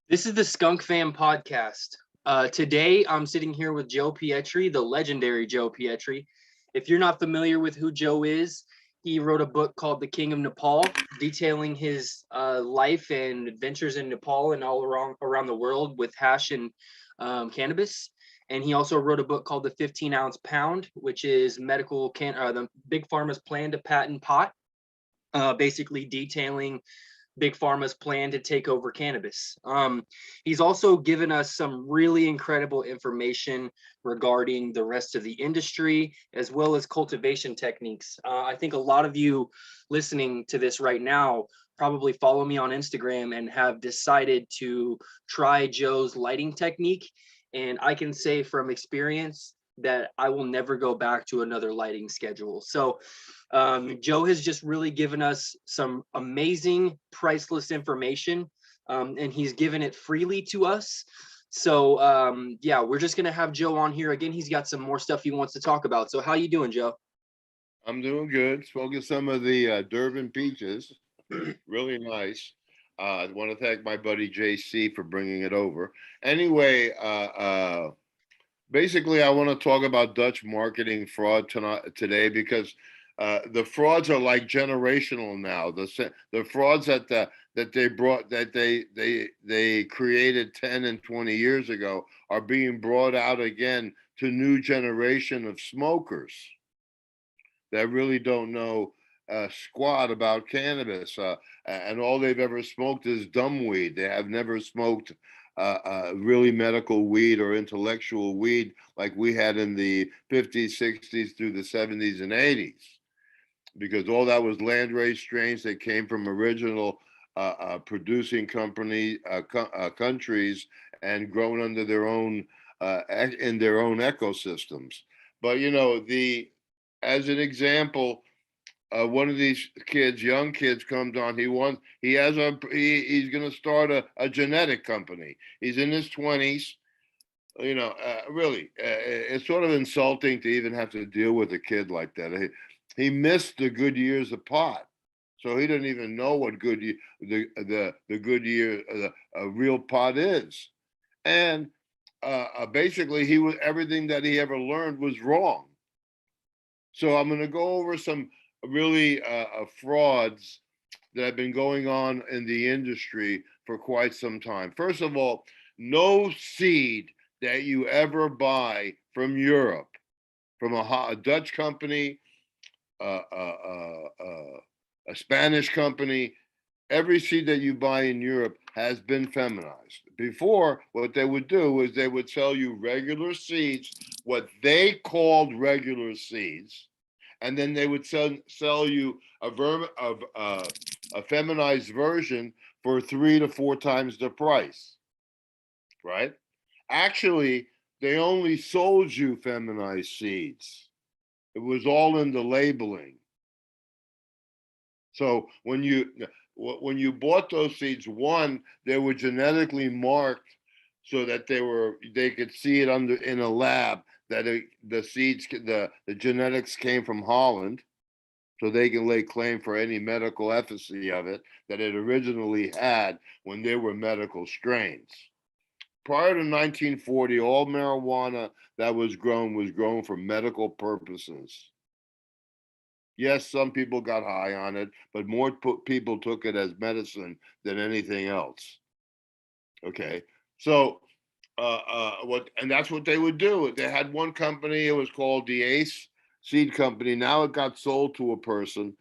This is the Skunk Fam podcast. Today, I'm sitting here with Joe Pietri, the legendary Joe Pietri. If you're not familiar with who Joe is, he wrote a book called The King of Nepal, detailing his life and adventures in Nepal and all around the world with hash and cannabis. And he also wrote a book called The 15-Ounce Pound, which is the Big Pharma's plan to patent pot, basically detailing Big Pharma's plan to take over cannabis. He's also given us some really incredible information regarding the rest of the industry, as well as cultivation techniques. I think a lot of you listening to this right now probably follow me on Instagram and have decided to try Joe's lighting technique. And I can say from experience that I will never go back to another lighting schedule. So Joe has just really given us some amazing, priceless information, and he's given it freely to us. So yeah, we're just gonna have Joe on here again. He's got some more stuff he wants to talk about. So how you doing, Joe? I'm doing good. Smoking some of the Durban peaches. Really nice. I want to thank my buddy JC for bringing it over. Anyway, basically, I want to talk about Dutch marketing fraud today because the frauds are like generational now. The frauds that they brought that they created 10 and 20 years ago are being brought out again to new generation of smokers that really don't know squat about cannabis, and all they've ever smoked is dumb weed. They have never smoked really medical weed or intellectual weed like we had in the 50s, 60s through the 70s and 80s, because all that was landrace strains that came from original producing countries and grown under their own in their own ecosystems. But the as an example, one of these kids, young kids, comes on. He's going to start a genetic company. He's in his 20s. Really, it's sort of insulting to even have to deal with a kid like that. He missed the good years of pot, so he doesn't even know what the good year real pot is. And basically, he was everything that he ever learned was wrong. So I'm going to go over some really frauds that have been going on in the industry for quite some time. First of all, no seed that you ever buy from Europe, from a Dutch company, a Spanish company, every seed that you buy in Europe has been feminized. Before, what they would do is they would sell you regular seeds, what they called regular seeds, and then they would sell you a feminized version for 3 to 4 times the price, right? Actually, they only sold you feminized seeds. It was all in the labeling. So when you bought those seeds, one, they were genetically marked so that they could see it in a lab that the genetics came from Holland, so they can lay claim for any medical efficacy of it that it originally had when they were medical strains. Prior to 1940, all marijuana that was grown for medical purposes. Yes, some people got high on it, but more people took it as medicine than anything else. Okay, so and that's what they would do. They had one company. It was called the Ace Seed Company. Now it got sold to a person,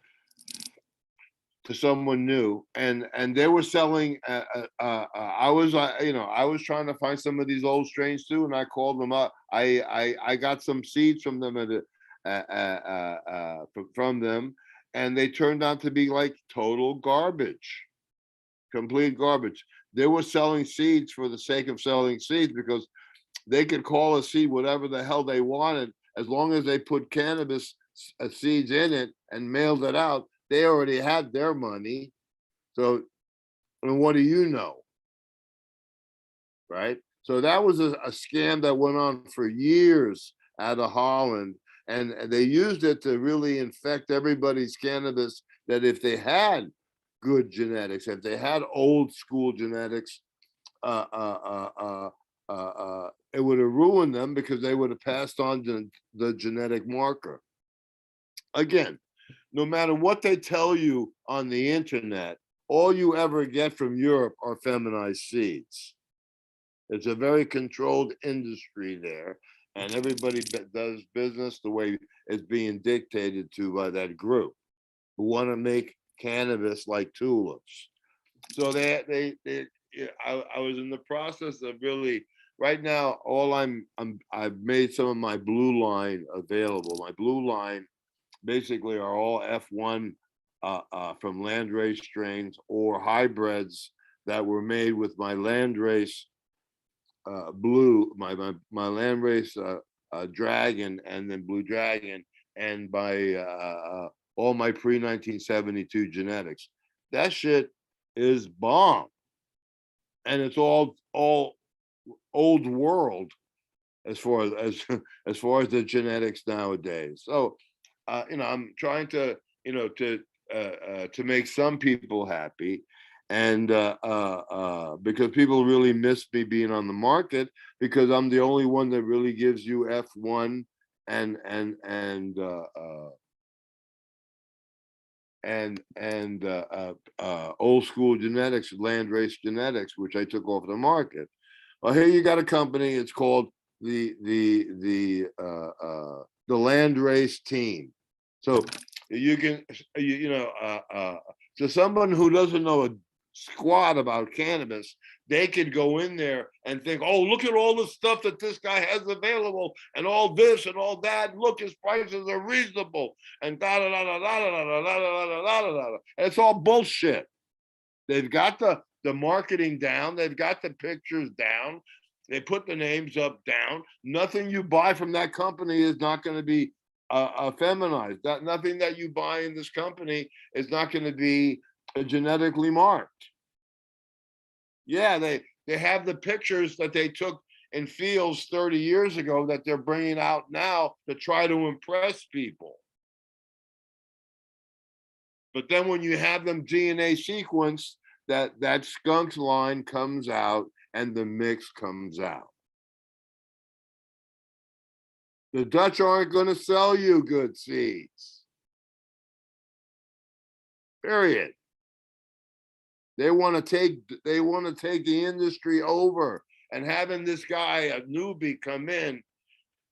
to someone new, and they were selling. I was trying to find some of these old strains too, and I called them up. I got some seeds from them from them, and they turned out to be like total garbage, complete garbage. They were selling seeds for the sake of selling seeds because they could call a seed whatever the hell they wanted as long as they put cannabis seeds in it and mailed it out. They already had their money. So, and what do you know? Right? So that was a scam that went on for years out of Holland. And they used it to really infect everybody's cannabis, that if they had good genetics, if they had old school genetics, it would have ruined them because they would have passed on the genetic marker. Again, no matter what they tell you on the internet, all you ever get from Europe are feminized seeds. It's a very controlled industry there, and everybody does business the way it's being dictated to by that group who want to make cannabis like tulips. So I was in the process of really, right now, I've made some of my blue line available. My blue line basically are all F1 from Landrace strains or hybrids that were made with my Landrace blue, my Landrace dragon, and then blue dragon, and by all my pre-1972 genetics. That shit is bomb, and it's all old world as far as as far as the genetics nowadays. So I'm trying to to make some people happy, and because people really miss me being on the market, because I'm the only one that really gives you F1 and old school genetics, Landrace genetics, which I took off the market. Well, here you got a company. It's called the Landrace team. So you can so someone who doesn't know a squat about cannabis, they could go in there and think, oh, look at all the stuff that this guy has available, and all this and all that. Look, his prices are reasonable, and da da da da da da da da da da da da. It's all bullshit. They've got the marketing down. They've got the pictures down. They put the names up down. Nothing you buy from that company is not going to be feminized. Nothing that you buy in this company is not going to be genetically marked. Yeah, they have the pictures that they took in fields 30 years ago that they're bringing out now to try to impress people. But then when you have them DNA sequenced, that skunk line comes out and the mix comes out. The Dutch aren't going to sell you good seeds. Period. They want to take the industry over, and having this guy, a newbie, come in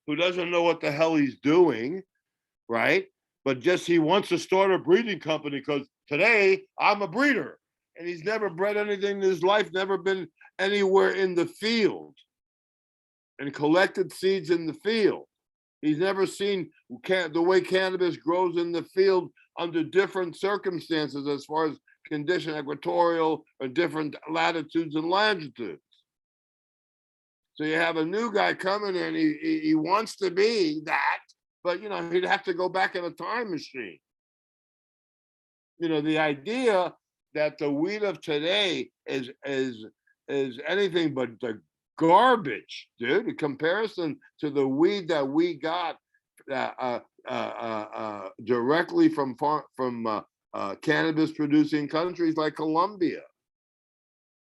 who doesn't know what the hell he's doing, right? But just he wants to start a breeding company because today I'm a breeder, and he's never bred anything in his life, never been anywhere in the field and collected seeds in the field. He's never seen the way cannabis grows in the field under different circumstances as far as condition, equatorial, or different latitudes and longitudes. So you have a new guy coming in, he wants to be that, but he'd have to go back in a time machine. The idea that the weed of today is anything but the garbage, dude, in comparison to the weed that we got directly from cannabis producing countries like Colombia.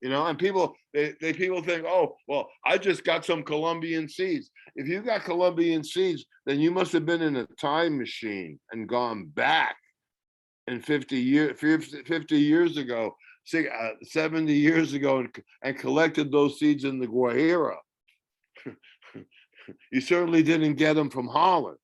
And people think, oh, well, I just got some Colombian seeds. If you got Colombian seeds, then you must have been in a time machine and gone back in 50 years ago, 70 years ago, and collected those seeds in the Guajira. You certainly didn't get them from Holland.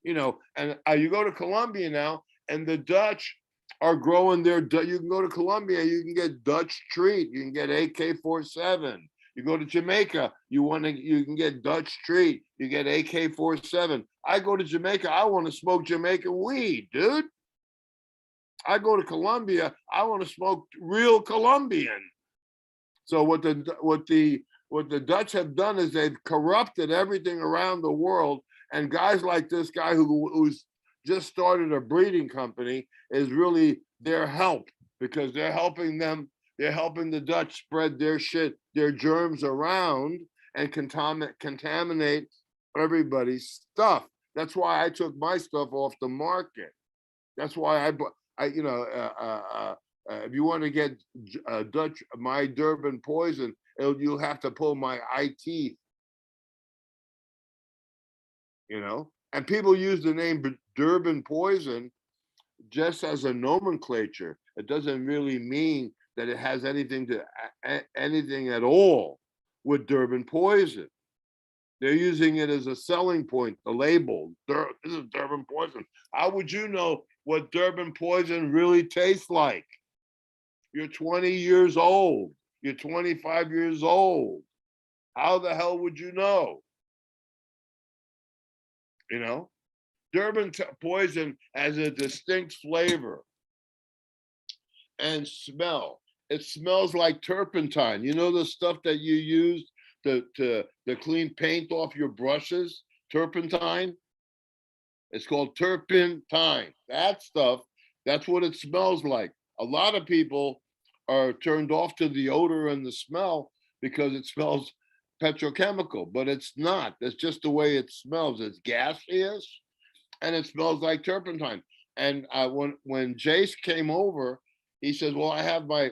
And you go to Colombia now, and the Dutch are growing you can go to Colombia, you can get Dutch treat, you can get AK-47. You go to Jamaica, you can get Dutch treat, you get AK-47. I go to Jamaica, I want to smoke Jamaican weed, dude. I go to Colombia, I want to smoke real Colombian. So what the Dutch have done is they've corrupted everything around the world, and guys like this guy who's just started a breeding company is really their help, because they're helping the Dutch spread their shit, their germs around, and contaminate everybody's stuff. That's why I took my stuff off the market. That's why if you want to get Dutch my Durban poison, you'll have to pull my eye teeth. You know, and people use the name Durban poison just as a nomenclature. It doesn't really mean that it has anything to anything at all with Durban poison. They're using it as a selling point, the label. This is Durban poison. How would you know what Durban poison really tastes like? You're 20 years old. You're 25 years old. How the hell would you know? You know, Durban poison has a distinct flavor and smell. It smells like turpentine. You know the stuff that you use to clean paint off your brushes? Turpentine. It's called turpentine. That stuff, that's what it smells like. A lot of people are turned off to the odor and the smell because it smells petrochemical, but it's not. That's just the way it smells. It's gaseous and it smells like turpentine. And when Jace came over, he says, "Well, I have my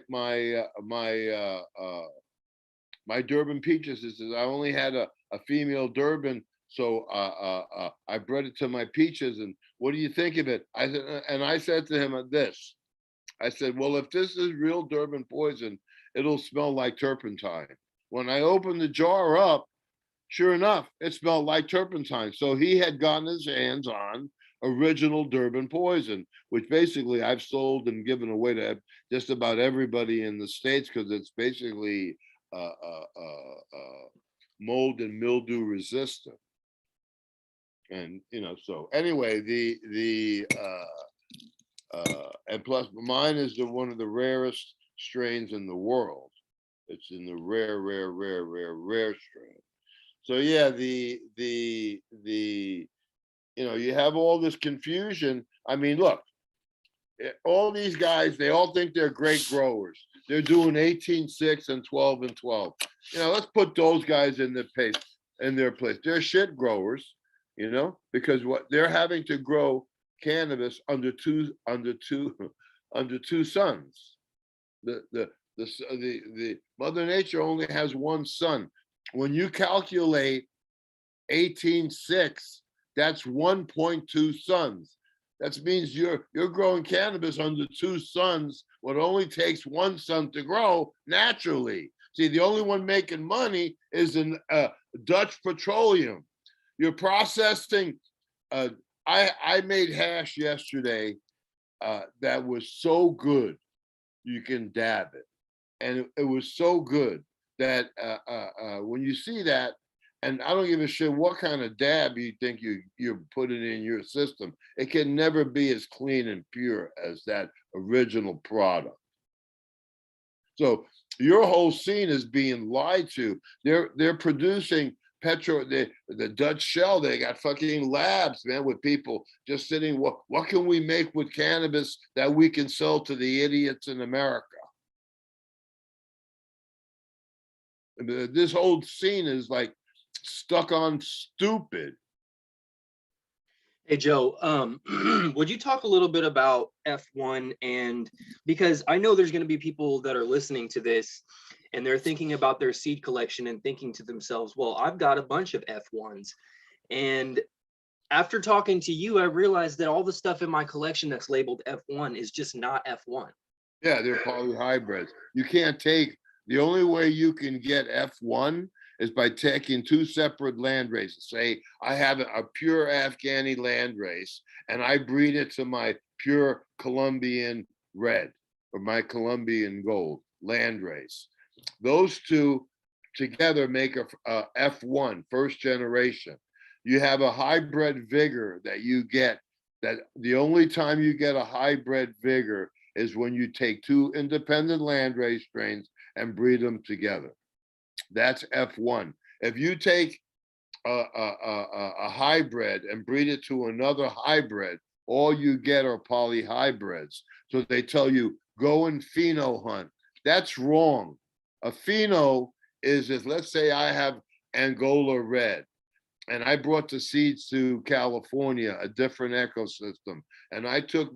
Durban peaches." He says, "I only had a female Durban, so I bred it to my peaches. And what do you think of it?" I said to him this. I said, "Well, if this is real Durban poison, it'll smell like turpentine." When I opened the jar up, sure enough, it smelled like turpentine. So he had gotten his hands on original Durban poison, which basically I've sold and given away to just about everybody in the States because it's basically mold and mildew resistant. And so anyway, and plus mine is one of the rarest strains in the world. It's in the rare strain. So yeah, you have all this confusion. I mean, look, all these guys, they all think they're great growers. They're doing 18-6 and 12 and 12. Let's put those guys in their place. They're shit growers, because what they're having to grow cannabis under two suns. The Mother Nature only has one sun. When you calculate 18-6, that's 1.2 suns. That means you're growing cannabis under two suns. What only takes one sun to grow naturally. See, the only one making money is in Dutch petroleum. You're processing. I made hash yesterday that was so good you can dab it, and it was so good that when you see that, and I don't give a shit what kind of dab you think you're putting in your system, it can never be as clean and pure as that original product. So your whole scene is being lied to. They're producing the Dutch shell. They got fucking labs, man, with people just sitting. What can we make with cannabis that we can sell to the idiots in America? This whole scene is like stuck on stupid. Hey Joe, would you talk a little bit about F1? And because I know there's going to be people that are listening to this and they're thinking about their seed collection and thinking to themselves, well, I've got a bunch of F1s. And after talking to you, I realized that all the stuff in my collection that's labeled F1 is just not F1. Yeah, they're polyhybrids. You can't take, the only way you can get F1 is by taking two separate land races. Say I have a pure Afghani land race and I breed it to my pure Colombian red or my Colombian gold land race. Those two together make a F1, first generation. You have a hybrid vigor that you get, that the only time you get a hybrid vigor is when you take two independent landrace strains and breed them together. That's F1. If you take a hybrid and breed it to another hybrid, all you get are polyhybrids. So they tell you, go and pheno hunt. That's wrong. A pheno is, if let's say I have Angola red, and I brought the seeds to California, a different ecosystem. And I took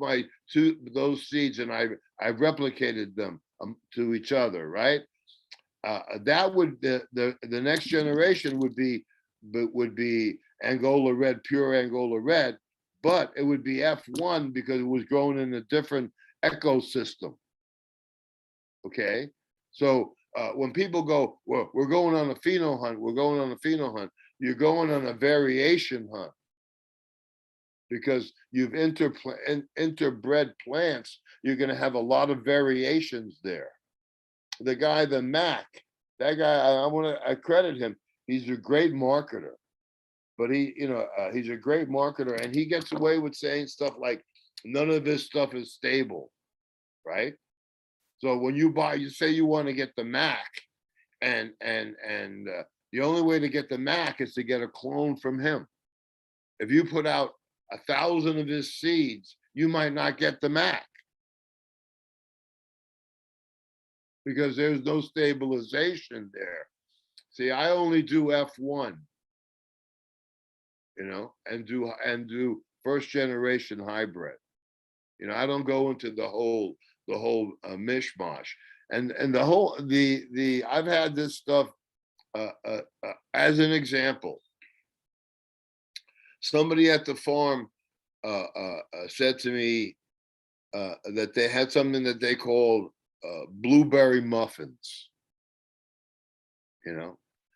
those seeds and I I replicated them to each other, right? That would the next generation would be Angola red, pure Angola red, but it would be F1 because it was grown in a different ecosystem. Okay, so when people go, well, we're going on a pheno hunt, you're going on a variation hunt because you've interbred plants. You're going to have a lot of variations there. The guy, the Mac, that guy, I credit him. He's a great marketer, but he's a great marketer, and he gets away with saying stuff like, none of this stuff is stable, right? So when you say you want to get the Mac, and the only way to get the Mac is to get a clone from him. If you put out 1,000 of his seeds, you might not get the Mac because there's no stabilization there. See, I only do F1, and do first generation hybrid. I don't go into the whole mishmash, and I've had this stuff as an example. Somebody at the farm said to me that they had something that they called blueberry muffins.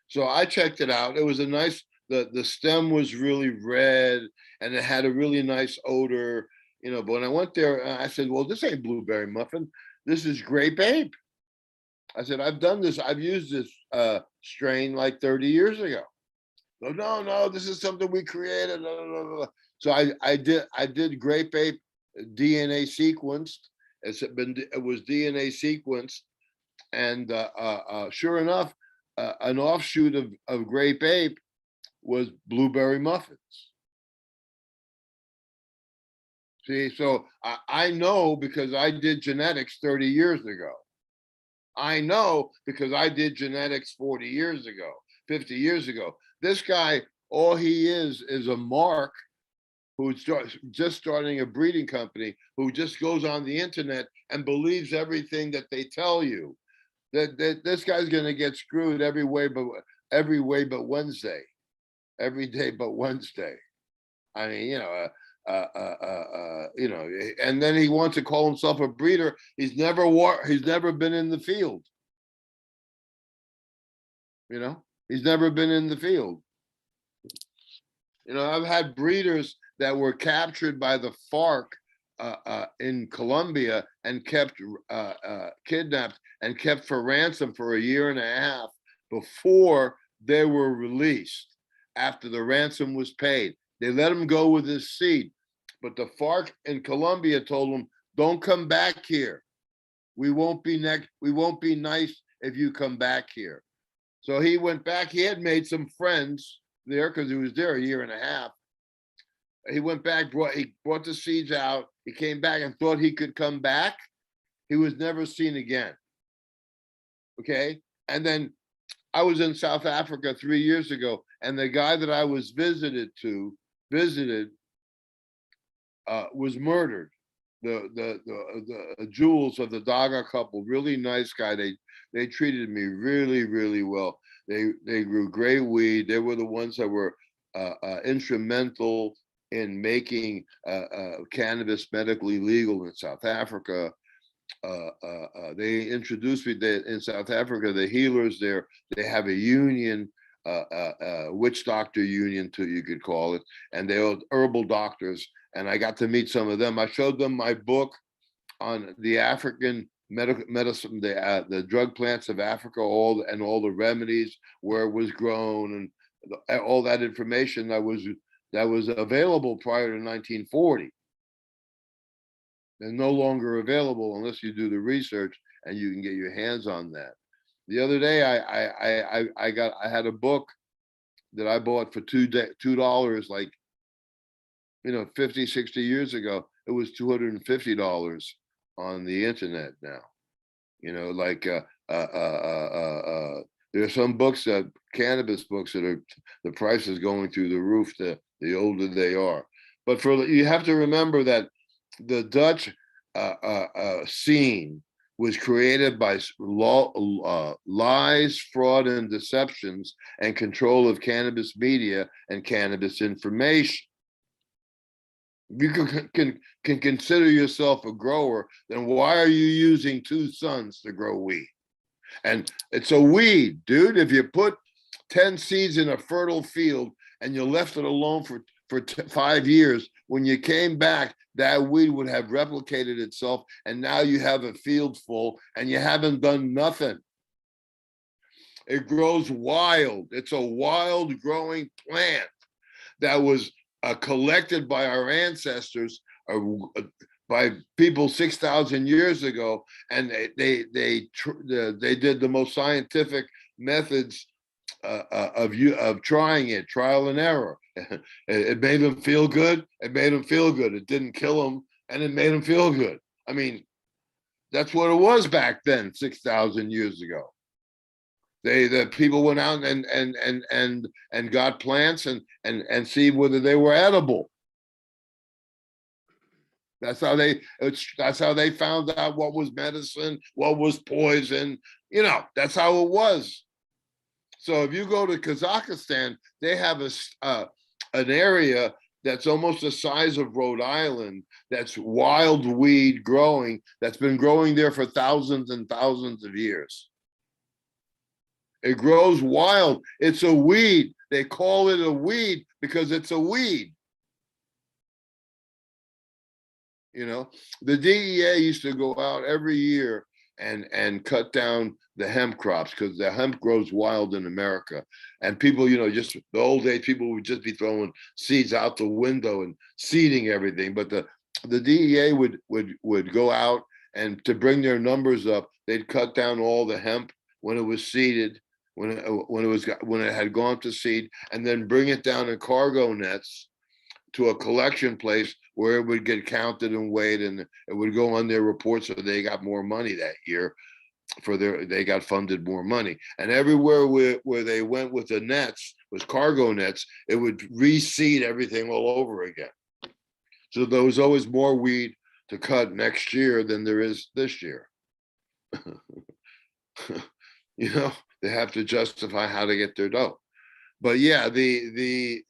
So I checked it out. It was a nice. The stem was really red, and it had a really nice odor. But when I went there, I said, "Well, this ain't blueberry muffin. This is grape ape." I said, "I've done this. I've used this strain like 30 years ago." No, this is something we created. Blah, blah, blah. So I did grape ape DNA sequenced. It was DNA sequenced, and sure enough, an offshoot of grape ape was blueberry muffins. See, so I know because I did genetics 30 years ago. I know because I did genetics 40 years ago, 50 years ago. This guy, all he is a mark who's just starting a breeding company, who just goes on the internet and believes everything that they tell you. That this guy's going to get screwed every way but Wednesday, every day but Wednesday. I mean, and then he wants to call himself a breeder. He's never been in the field. He's never been in the field. I've had breeders that were captured by the FARC in Colombia and kept kidnapped and kept for ransom for a year and a half before they were released. After the ransom was paid, they let him go with his seed, but the FARC in Colombia told him, "Don't come back here. We won't be nice if you come back here." So he went back. He had made some friends there because he was there a year and a half. He went back, he brought the seeds out. He came back and thought he could come back. He was never seen again. Okay. And then I was in South Africa 3 years ago, and the guy that I was visited was murdered. The Jules of the Daga couple, really nice guy. They treated me really, really well. They grew great weed. They were the ones that were instrumental in making cannabis medically legal in South Africa. They introduced me in South Africa. The healers there, they have a union, witch doctor union, you could call it, and they are herbal doctors. And I got to meet some of them. I showed them my book on the African medicine, the drug plants of Africa, all the remedies, where it was grown, and all that information that was available prior to 1940. They're no longer available unless you do the research and you can get your hands on that. The other day, I had a book that I bought for $2, like 50, 60 years ago. It was $250 on the internet now. There are some books, cannabis books, that the price is going through the roof the older they are. But you have to remember that the Dutch scene was created by lies, fraud, and deceptions, and control of cannabis media and cannabis information. If you can consider yourself a grower, then why are you using 2 sons to grow weed? And it's a weed, dude. If you put 10 seeds in a fertile field and you left it alone for 5 years, when you came back, that weed would have replicated itself, and now you have a field full and you haven't done nothing. It grows wild. It's a wild growing plant that was collected by our ancestors, by people 6,000 years ago, and they did the most scientific methods of trying it, trial and error. It made them feel good. It made them feel good. It didn't kill them, and it made them feel good. I mean, that's what it was back then, 6,000 years ago. The people went out and got plants and see whether they were edible. That's how they found out what was medicine, what was poison. You know, that's how it was. So if you go to Kazakhstan, they have an area that's almost the size of Rhode Island, that's wild weed growing, that's been growing there for thousands and thousands of years. It grows wild. It's a weed. They call it a weed because it's a weed. You know, the DEA used to go out every year and cut down the hemp crops because the hemp grows wild in America. And people, you know, just the old days, people would just be throwing seeds out the window and seeding everything. But the DEA would go out, and to bring their numbers up, they'd cut down all the hemp when it was seeded, when it had gone to seed, and then bring it down in cargo nets to a collection place where it would get counted and weighed, and it would go on their report, so they got more money that year they got funded more money. And everywhere where they went with the nets, was cargo nets, it would reseed everything all over again. So there was always more weed to cut next year than there is this year. You know, they have to justify how to get their dough. But yeah, the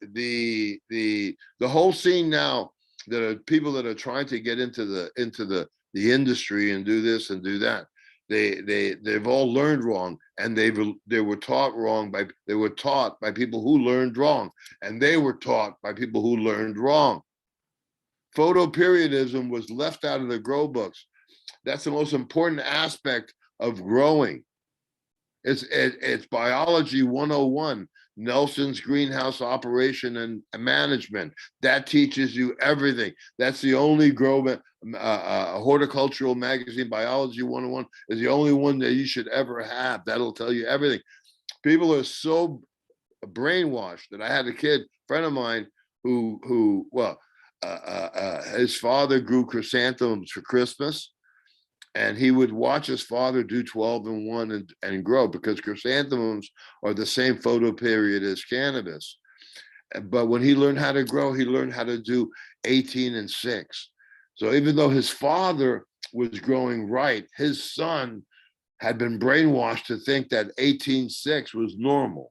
whole scene now, that are people that are trying to get into the industry and do this and do that, they've all learned wrong, and they were taught by people who learned wrong, and they were taught by people who learned wrong. Photoperiodism was left out of the grow books. That's the most important aspect of growing. It's biology 101. Nelson's greenhouse operation and management. That teaches you everything. That's the only horticultural magazine, Biology 101, is the only one that you should ever have. That'll tell you everything. People are so brainwashed that I had a friend of mine who his father grew chrysanthemums for Christmas. And he would watch his father do 12 and 1 and grow, because chrysanthemums are the same photoperiod as cannabis. But when he learned how to grow, he learned how to do 18 and 6. So even though his father was growing right, his son had been brainwashed to think that 18-6 was normal.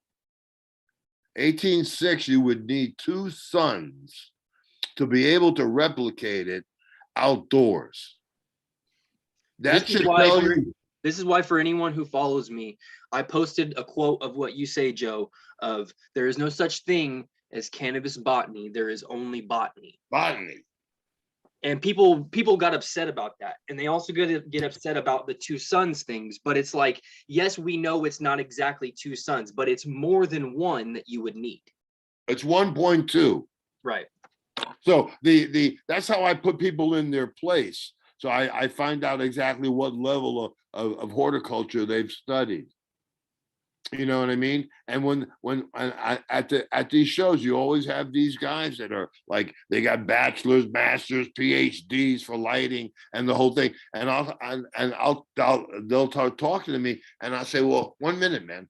18-6, you would need 2 sons to be able to replicate it outdoors. This is why for anyone who follows me, I posted a quote of what you say, Joe, of there is no such thing as cannabis botany. There is only botany. Botany. And people got upset about that. And they also get upset about the 2 sons things. But it's like, yes, we know it's not exactly 2 sons, but it's more than 1 that you would need. It's 1.2. Right. So that's how I put people in their place. So I find out exactly what level of horticulture they've studied. You know what I mean? And when at these shows, you always have these guys that are like, they got bachelors, masters, PhDs for lighting and the whole thing. And they'll start talking to me, and I'll say, well, 1 minute, man.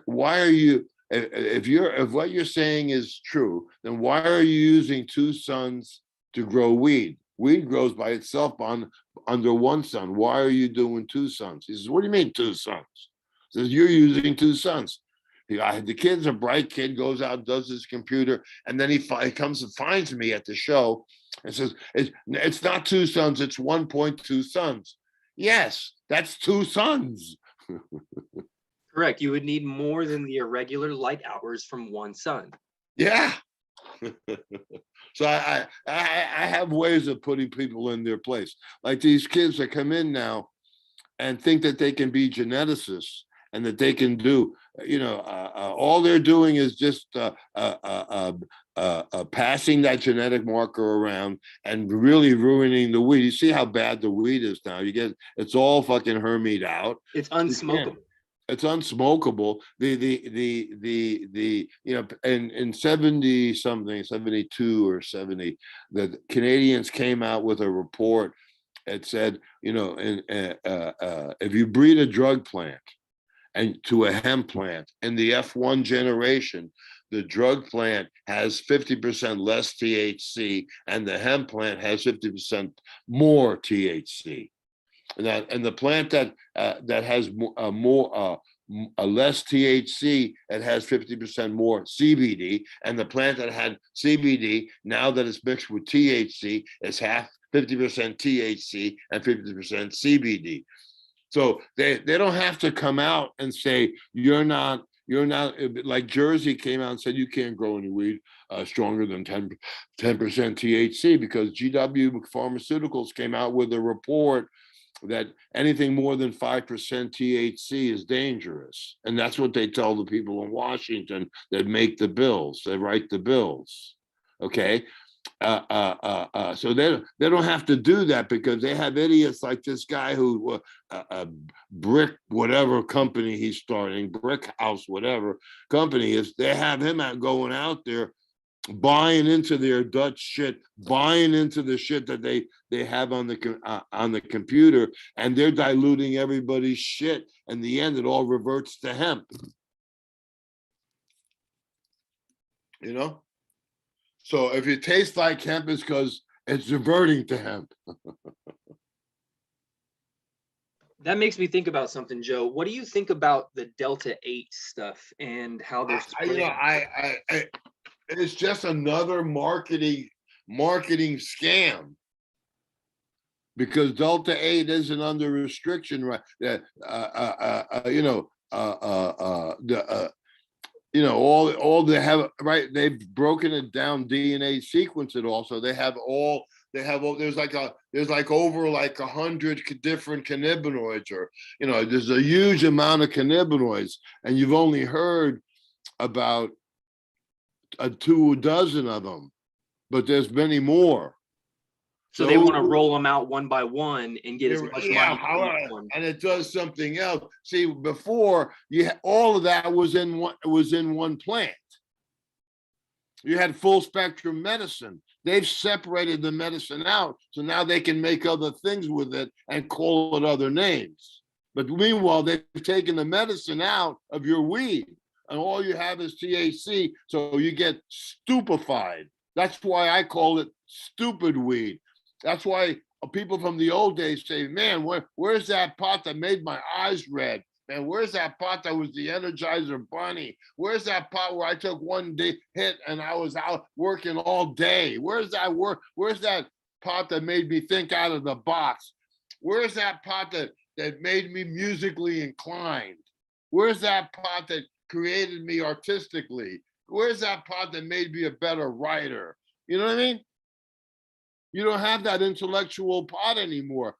Why are you? If what you're saying is true, then why are you using 2 sons to grow weed? Weed grows by itself under one sun. Why are you doing two suns? He says, what do you mean two suns? He says, you're using two suns. The kid's a bright kid, goes out, does his computer, and then he comes and finds me at the show and says, it's not two suns, it's 1.2 suns. Yes, that's two suns. Correct. You would need more than the irregular light hours from one sun. Yeah. So I have ways of putting people in their place. Like these kids that come in now and think that they can be geneticists and that they can do, all they're doing is just passing that genetic marker around and really ruining the weed. You see how bad the weed is now. It's all fucking hermied out. It's unsmokable. It's unsmokable. In 70 something, 72 or 70, the Canadians came out with a report. It said, if you breed a drug plant and to a hemp plant in the F1 generation, the drug plant has 50% less THC and the hemp plant has 50% more THC. And the plant that has less THC, it has 50% more CBD, and the plant that had CBD, now that it's mixed with THC, is 50% THC and 50% CBD. So they don't have to come out and say you're not, like Jersey came out and said you can't grow any weed stronger than 10% THC, because GW Pharmaceuticals came out with a report that anything more than 5% THC is dangerous. And that's what they tell the people in Washington that make the bills. They write the bills. Okay. So they don't have to do that, because they have idiots like this guy who brick whatever company he's starting, brick house, whatever company is, they have him going out there buying into their Dutch shit, buying into the shit that they have on the computer, and they're diluting everybody's shit. In the end, it all reverts to hemp. So if it tastes like hemp, it's because it's reverting to hemp. That makes me think about something, Joe. What do you think about the Delta 8 stuff and how they're it's just another marketing scam, because Delta 8 isn't under restriction, right? All they have, right? They've broken it down, DNA sequence it all, so there's over 100 different cannabinoids, or there's a huge amount of cannabinoids, and you've only heard about 24 of them, but there's many more. So they want to roll them out one by one and get as much money. And it does something else. See, before all of that was in one plant. You had full spectrum medicine. They've separated the medicine out, so now they can make other things with it and call it other names. But meanwhile, they've taken the medicine out of your weed, and all you have is THC, so you get stupefied. That's why I call it stupid weed. That's why people from the old days say, man, where's that pot that made my eyes red? Man, where's that pot that was the Energizer Bunny? Where's that pot where I took one day hit and I was out working all day? Where's that pot that made me think out of the box? Where's that pot that made me musically inclined? Where's that pot that created me artistically? Where's that pot that made me a better writer? You know what I mean? You don't have that intellectual pot anymore.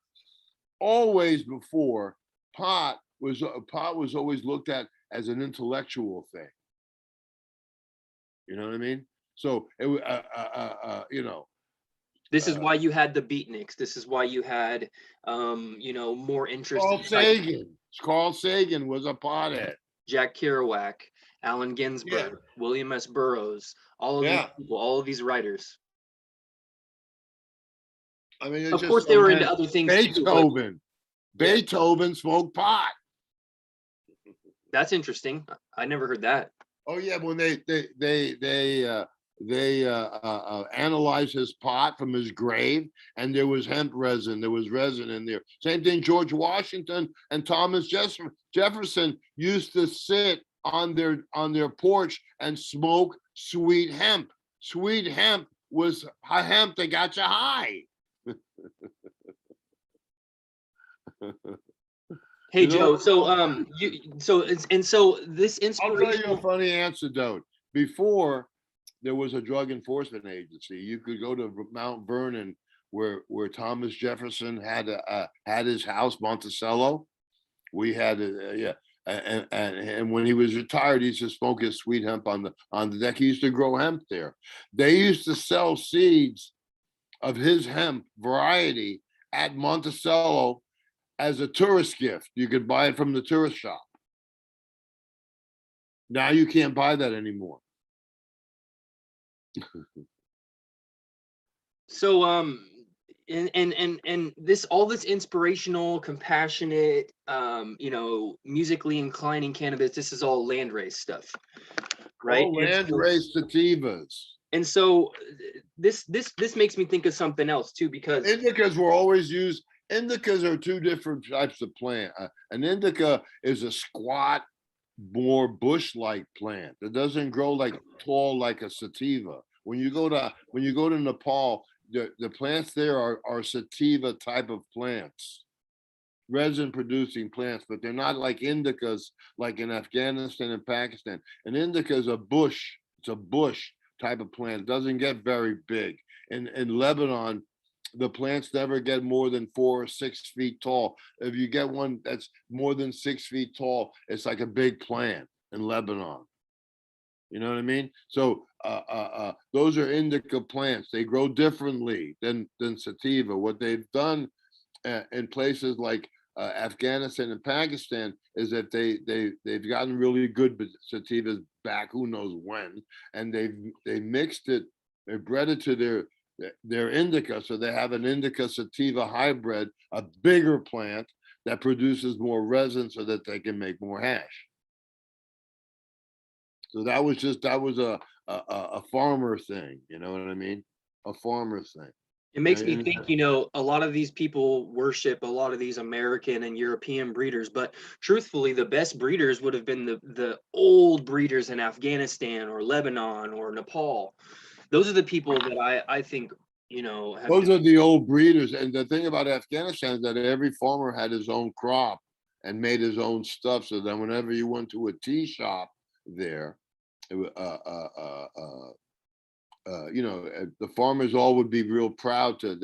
Always before, pot was always looked at as an intellectual thing. You know what I mean? So This is why you had the beatniks. This is why you had more interest. Carl Sagan was a pothead. Jack Kerouac, Allen Ginsberg, William S. Burroughs, all of these people, all of these writers. I mean, of course, they were into other things. Beethoven smoked pot. That's interesting. I never heard that. Oh yeah, when they analyzed his pot from his grave, and there was hemp resin. There was resin in there. Same thing. George Washington and Thomas Jefferson used to sit on their porch and smoke sweet hemp. Sweet hemp was a hemp that got you high. Hey, Joe. So so this I'll tell you a inspirational. funny anecdote. Before there was a drug enforcement agency, you could go to Mount Vernon, where Thomas Jefferson had his house, Monticello. We had yeah, and when he was retired, he used to smoke his sweet hemp on the deck. He used to grow hemp there. They used to sell seeds of his hemp variety at Monticello as a tourist gift. You could buy it from the tourist shop. Now you can't buy that anymore. So and this all this inspirational, compassionate, musically inclining cannabis. This is all landrace stuff, right? Oh, landrace sativas. And so this makes me think of something else too, because Indicas were always used. Indicas are two different types of plant. An indica is a squat, more bush-like plant that doesn't grow like tall like a sativa. When you go to Nepal, the plants there are sativa type of plants, resin producing plants, but they're not like indicas like in Afghanistan and Pakistan. An indica is a bush. It's a bush type of plant. It doesn't get very big. In Lebanon, the plants never get more than 4 or 6 feet tall. If you get one that's more than 6 feet tall, it's like a big plant in Lebanon. You know what I mean? So those are indica plants. They grow differently than sativa. What they've done in places like Afghanistan and Pakistan is that they've gotten really good sativas back, who knows when, and they mixed it, they bred it to their indica, so they have an indica sativa hybrid, a bigger plant that produces more resin so that they can make more hash. So that was a farmer thing, you know what I mean? A farmer thing. it makes me think, a lot of these people worship a lot of these American and European breeders, but truthfully, the best breeders would have been the old breeders in Afghanistan or Lebanon or Nepal. Those are the people that I think, have Those are the old breeders. And the thing about Afghanistan is that every farmer had his own crop and made his own stuff. So then whenever you went to a tea shop there, the farmers all would be real proud to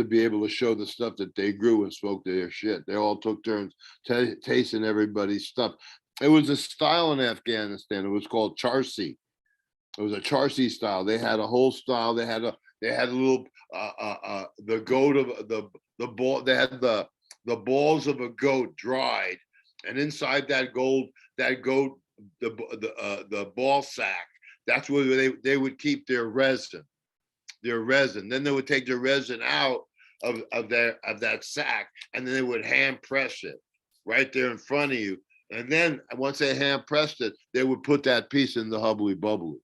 be able to show the stuff that they grew and spoke to their shit. They all took turns tasting everybody's stuff. It was a style in Afghanistan. It was called Charsi. It was a Charsi style. They had a whole style. They had a little the goat of the ball. They had the balls of a goat dried, and inside that goat, the ball sack. That's where they would keep their resin. Then they would take the resin out of that sack, and then they would hand press it right there in front of you. And then once they hand pressed it, they would put that piece in the hubbly bubbly.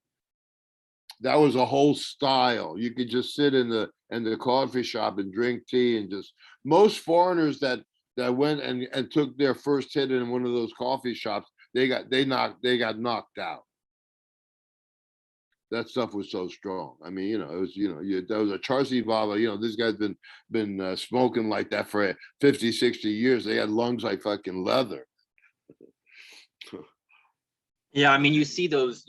That was a whole style. You could just sit in the coffee shop and drink tea, and just most foreigners that went and took their first hit in one of those coffee shops, they got knocked out. That stuff was so strong. I mean, it was, there was a Charsi Baba, this guy's been smoking like that for 50, 60 years. They had lungs like fucking leather. Yeah, I mean, you see those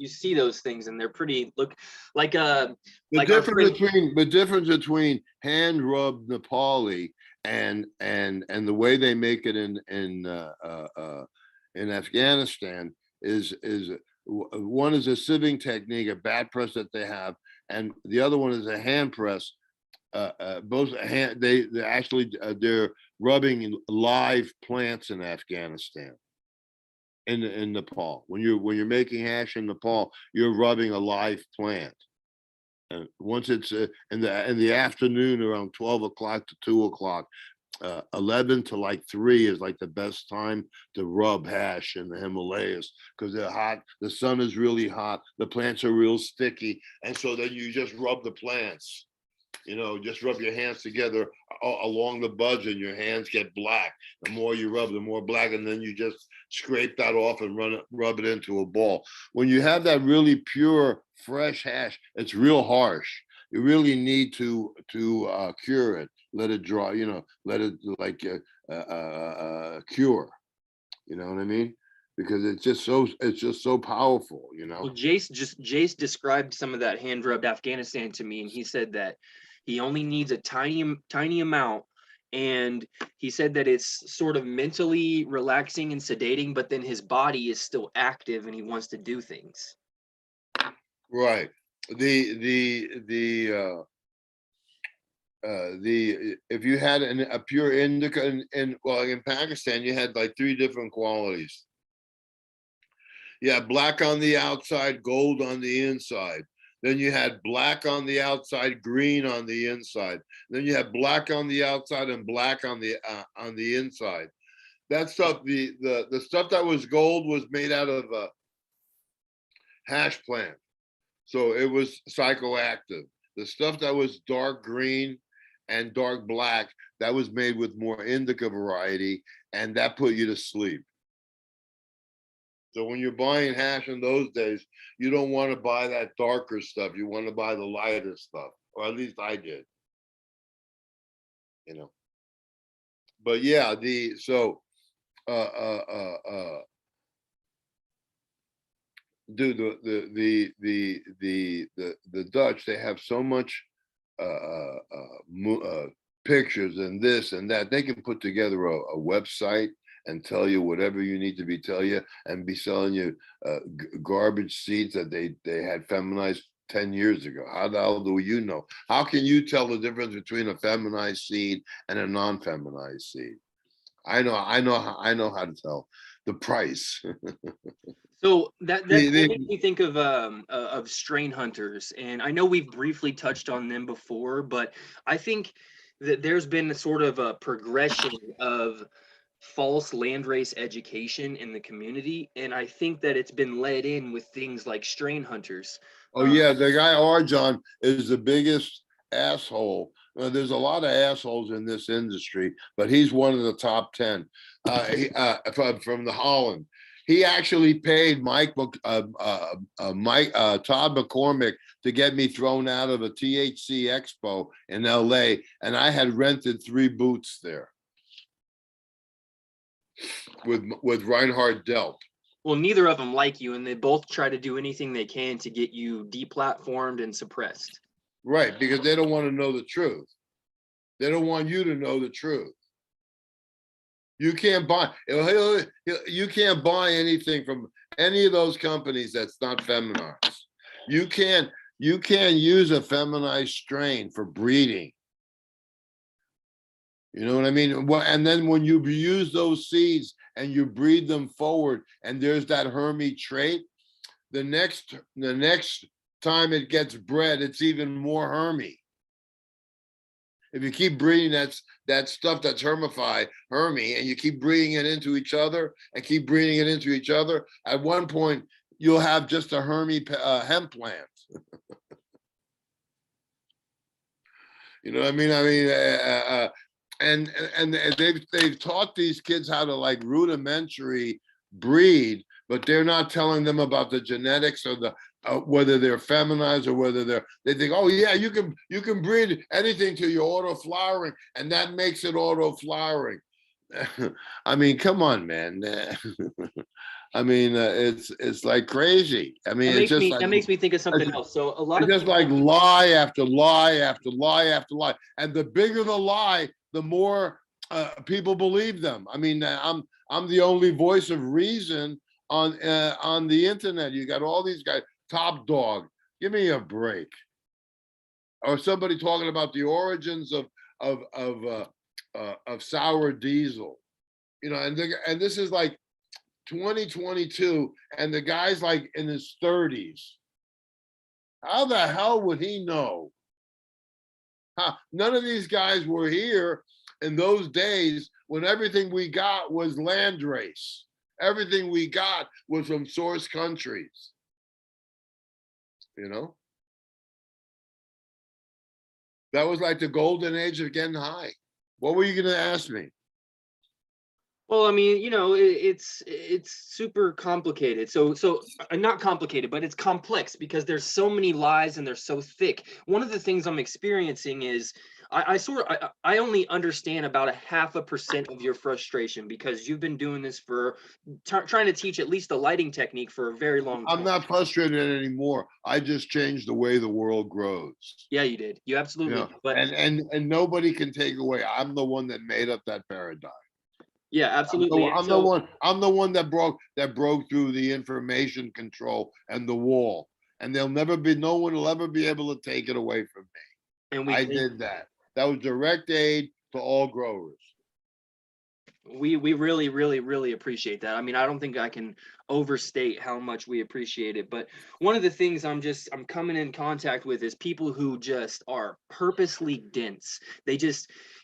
things, and they're pretty the difference between hand rubbed Nepali and the way they make it in Afghanistan is one is a sieving technique, a bat press that they have, and the other one is a hand press. They're rubbing live plants in Afghanistan. In Nepal, when you're making hash in Nepal, you're rubbing a live plant. And once it's in the afternoon around 12 o'clock to 2 o'clock, 11 to like 3 is like the best time to rub hash in the Himalayas because they're hot. The sun is really hot. The plants are real sticky. And so then you just rub the plants, just rub your hands together along the buds and your hands get black. The more you rub, the more black. And then you just scrape that off and rub it into a ball. When you have that really pure, fresh hash, it's real harsh. You really need to cure it. Let it dry, let it like cure. You know what I mean? Because it's just so powerful. Well, Jace described some of that hand rubbed Afghanistan to me, and he said that he only needs a tiny amount, and he said that it's sort of mentally relaxing and sedating, but then his body is still active and he wants to do things. Right. If you had a pure indica in Pakistan, you had like 3 different qualities. You had black on the outside, gold on the inside. Then you had black on the outside, green on the inside. Then you had black on the outside and black on the inside. That stuff, the stuff that was gold was made out of a hash plant, so it was psychoactive. The stuff that was dark green and dark black, that was made with more indica variety, and that put you to sleep. So when you're buying hash in those days, you don't want to buy that darker stuff. You want to buy the lighter stuff, or at least I did. But yeah, dude, the Dutch, they have so much pictures and this and that. They can put together a website and tell you whatever you need to tell you, and be selling you garbage seeds that they had feminized 10 years ago. How the hell do you know? How can you tell the difference between a feminized seed and a non-feminized seed? I know how to tell the price. So that makes me think of strain hunters, and I know we've briefly touched on them before, but I think that there's been a sort of a progression of false landrace education in the community, and I think that it's been led in with things like strain hunters. Oh yeah, the guy Arjon is the biggest asshole. There's a lot of assholes in this industry, but he's one of the top 10 from the Holland. He actually paid Todd McCormick to get me thrown out of a THC expo in LA, and I had rented 3 booths there with Reinhard Delp. Well, neither of them like you, and they both try to do anything they can to get you deplatformed and suppressed. Right, because they don't want to know the truth. They don't want you to know the truth. You can't buy anything from any of those companies that's not feminized. You can't use a feminized strain for breeding. You know what I mean? And then when you use those seeds and you breed them forward, and there's that Hermy trait, the next time it gets bred, it's even more Hermy. If you keep breeding that stuff that's Hermy, and you keep breeding it into each other and keep breeding it into each other, at one point you'll have just a Hermy hemp plant. You know what I mean? And they've taught these kids how to like rudimentary breed, but they're not telling them about the genetics or the whether they're feminized or whether they think, oh yeah, you can breed anything till you're auto flowering, and that makes it auto flowering. I mean, come on, man. I mean, it's like crazy. I mean, that makes me think of something else. So a lot of just like lie after lie after lie after lie, and the bigger the lie, the more people believe them. I mean, I'm the only voice of reason on the internet. You got all these guys. Top Dog, give me a break. Or somebody talking about the origins of sour diesel, and this is like 2022, and the guy's like in his 30s. How the hell would he know? None of these guys were here in those days when everything we got was landrace. Everything we got was from source countries, you know? That was like the golden age of getting high. What were you going to ask me? Well, I mean, you know, it's super complicated. Not complicated, but it's complex because there's so many lies and they're so thick. One of the things I'm experiencing is I only understand about 0.5% of your frustration because you've been doing this for trying to teach at least the lighting technique for a very long I'm time. not frustrated anymore. I just changed the way the world grows. Yeah, you did. You absolutely did. But and nobody can take away. I'm the one that made up that paradigm. yeah, absolutely. I'm the one that broke through the information control and the wall. And no one will ever be able to take it away from me. And I did that. That was direct aid to all growers. We really, really, really appreciate that. I mean, I don't think I can overstate how much we appreciate it. But one of the things I'm coming in contact with is people who just are purposely dense.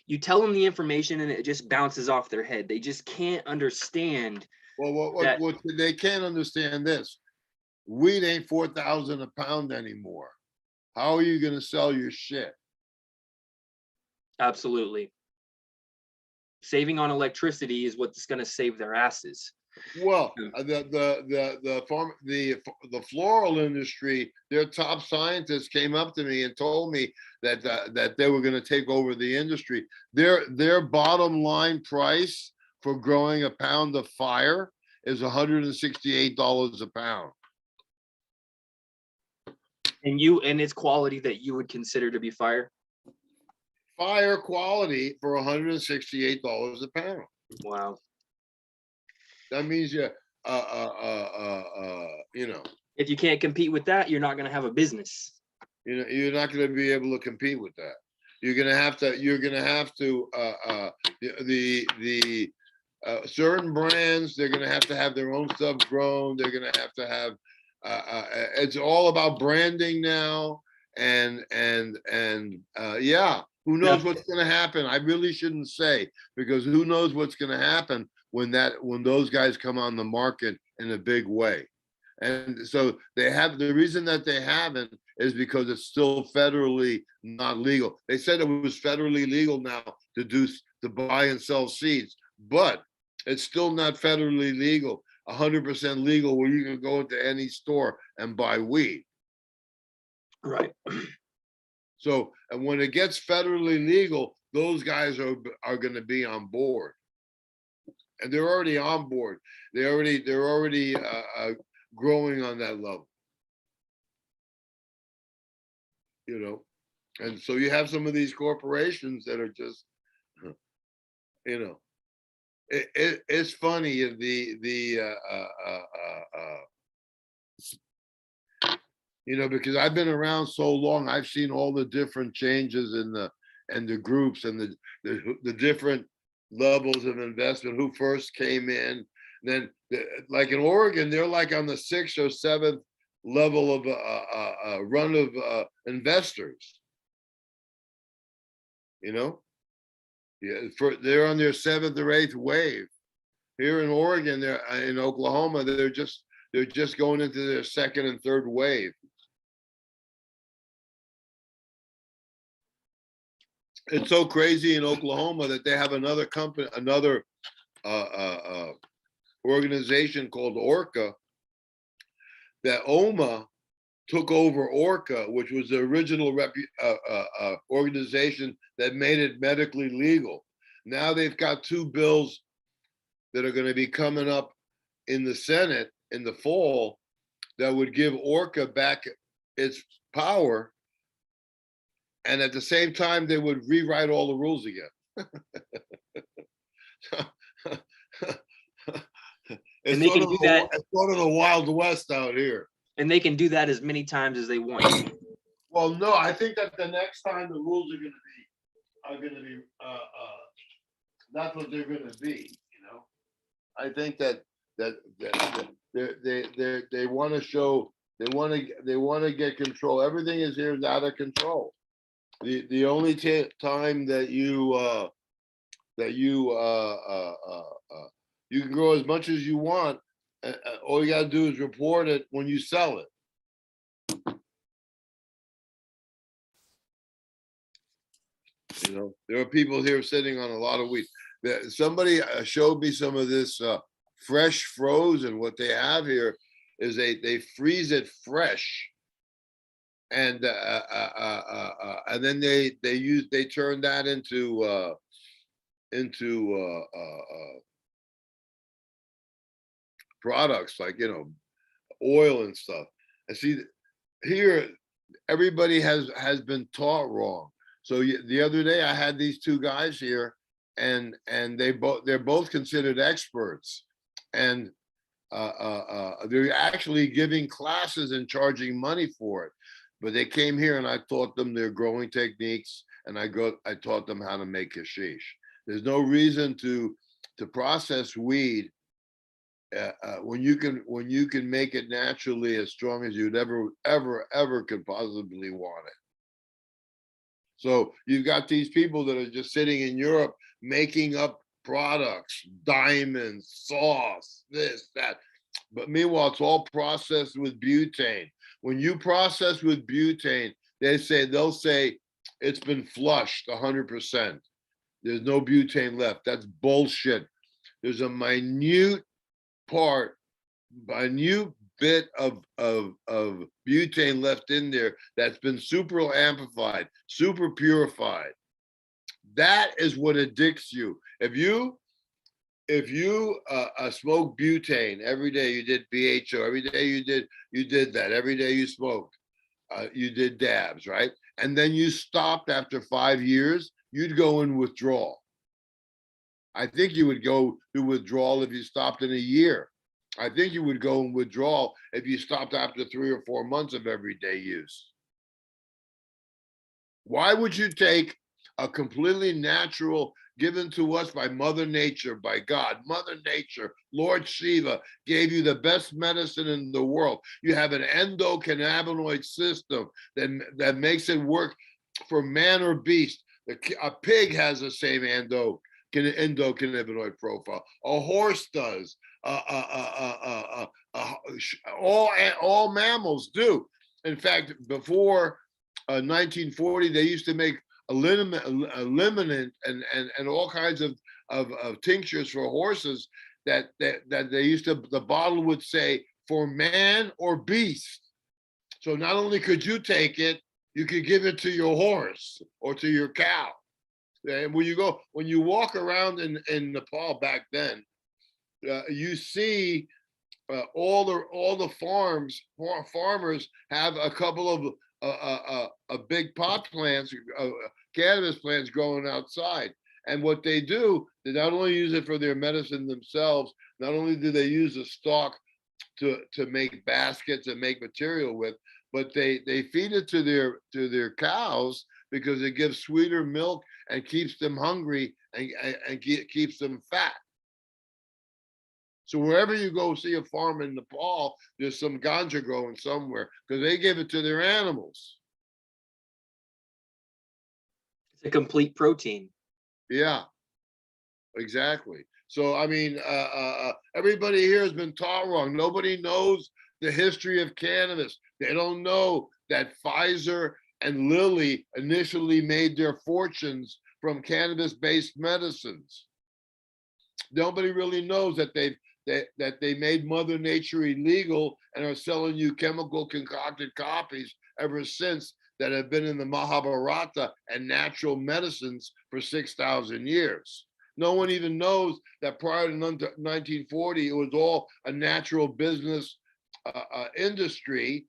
You tell them the information and it just bounces off their head. They just can't understand. Well, what they can't understand this. Weed ain't 4,000 a pound anymore. How are you going to sell your shit? Absolutely. Saving on electricity is what's going to save their asses. Well, the floral industry, their top scientists came up to me and told me that they were going to take over the industry. Their bottom line price for growing a pound of fire is $168 a pound. And it's quality that you would consider to be fire. Fire quality for $168 a pound. Wow. That means you know. If you can't compete with that, you're not going to have a business. You know, you're not going to be able to compete with that. You're going to have to. Certain brands, they're going to have their own stuff grown. They're going to have. It's all about branding now, and yeah. Who knows what's going to happen? I really shouldn't say, because who knows what's going to happen when those guys come on the market in a big way. And so the reason that they haven't is because it's still federally not legal. They said it was federally legal now to buy and sell seeds, but it's still not federally legal, 100% legal, where you can go into any store and buy weed. Right. So, and when it gets federally legal, those guys are going to be on board, and they're already on board. They're already growing on that level, you know. And so you have some of these corporations that are just, you know, it's funny. You know, because I've been around so long, I've seen all the different changes in the groups and the different levels of investment. Who first came in, then like in Oregon, they're like on the 6th or 7th level of a run of investors. You know, they're on their 7th or 8th wave. Here in Oregon, they're in Oklahoma, they're just going into their 2nd and 3rd wave. It's so crazy in Oklahoma that they have another company, another organization called Orca, that OMA took over Orca, which was the original organization that made it medically legal. Now they've got 2 bills that are going to be coming up in the Senate in the fall that would give Orca back its power. And at the same time, they would rewrite all the rules again. It's sort of the Wild West out here. And they can do that as many times as they want. Well, no, I think that the next time the rules are going to be that's what they're going to be. You know, I think that they want to show, they want to get control. Everything is out of control. The only time that you that you can grow as much as you want. All you got to do is report it when you sell it. You know, there are people here sitting on a lot of weed. Somebody showed me some of this fresh frozen. What they have here is they freeze it fresh, and then they turn that into products like, you know, oil and stuff. And see, here everybody has been taught wrong. So the other day I had these two guys here, and they're both considered experts, and they're actually giving classes and charging money for it. But they came here and I taught them their growing techniques, and I taught them how to make hashish. There's no reason to process weed when you can make it naturally as strong as you'd ever could possibly want it. So you've got these people that are just sitting in Europe making up products, diamonds, sauce, this, that. But meanwhile, it's all processed with butane. When you process with butane, they'll say it's been flushed 100%. There's no butane left. That's bullshit. There's a minute bit of butane left in there that's been super amplified, super purified. That is what addicts you. If you smoke butane every day, you did BHO every day, you did that every day, you smoked, you did dabs, right? And then you stopped after 5 years, you'd go in withdrawal. I think you would go to withdrawal if you stopped in a year. I think you would go in withdrawal if you stopped after 3 or 4 months of everyday use. Why would you take a completely natural, given to us by Mother Nature, by God, Mother Nature, Lord Shiva gave you the best medicine in the world. You have an endocannabinoid system that makes it work for man or beast. A pig has the same endocannabinoid profile. A horse does. All mammals do. In fact, before 1940, they used to make a liniment and all kinds of tinctures for horses that they used to, the bottle would say for man or beast. So not only could you take it, you could give it to your horse or to your cow. And when you walk around in Nepal back then, you see all the farmers have a couple of big pot plants, cannabis plants growing outside. And what they do, they not only use it for their medicine themselves, not only do they use the stalk to make baskets and make material with, but they feed it to their cows because it gives sweeter milk and keeps them hungry and keeps them fat. So wherever you go see a farm in Nepal, there's some ganja growing somewhere because they give it to their animals. It's a complete protein. Yeah, exactly. So, I mean, everybody here has been taught wrong. Nobody knows the history of cannabis. They don't know that Pfizer and Lilly initially made their fortunes from cannabis-based medicines. Nobody really knows that they made Mother Nature illegal and are selling you chemical concocted copies ever since that have been in the Mahabharata and natural medicines for 6,000 years. No one even knows that prior to 1940, it was all a natural business industry,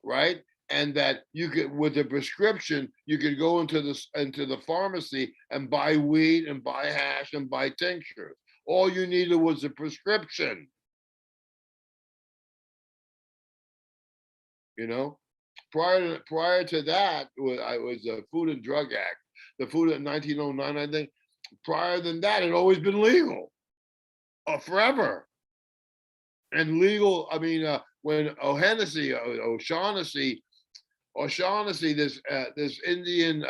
right? And that you could, with a prescription, you could go into the pharmacy and buy weed and buy hash and buy tinctures. All you needed was a prescription. You know, prior to that, I was a Food and Drug Act, the food in 1909, I think. Prior than that, it had always been legal, forever. And legal, I mean, when O'Shaughnessy, this Indian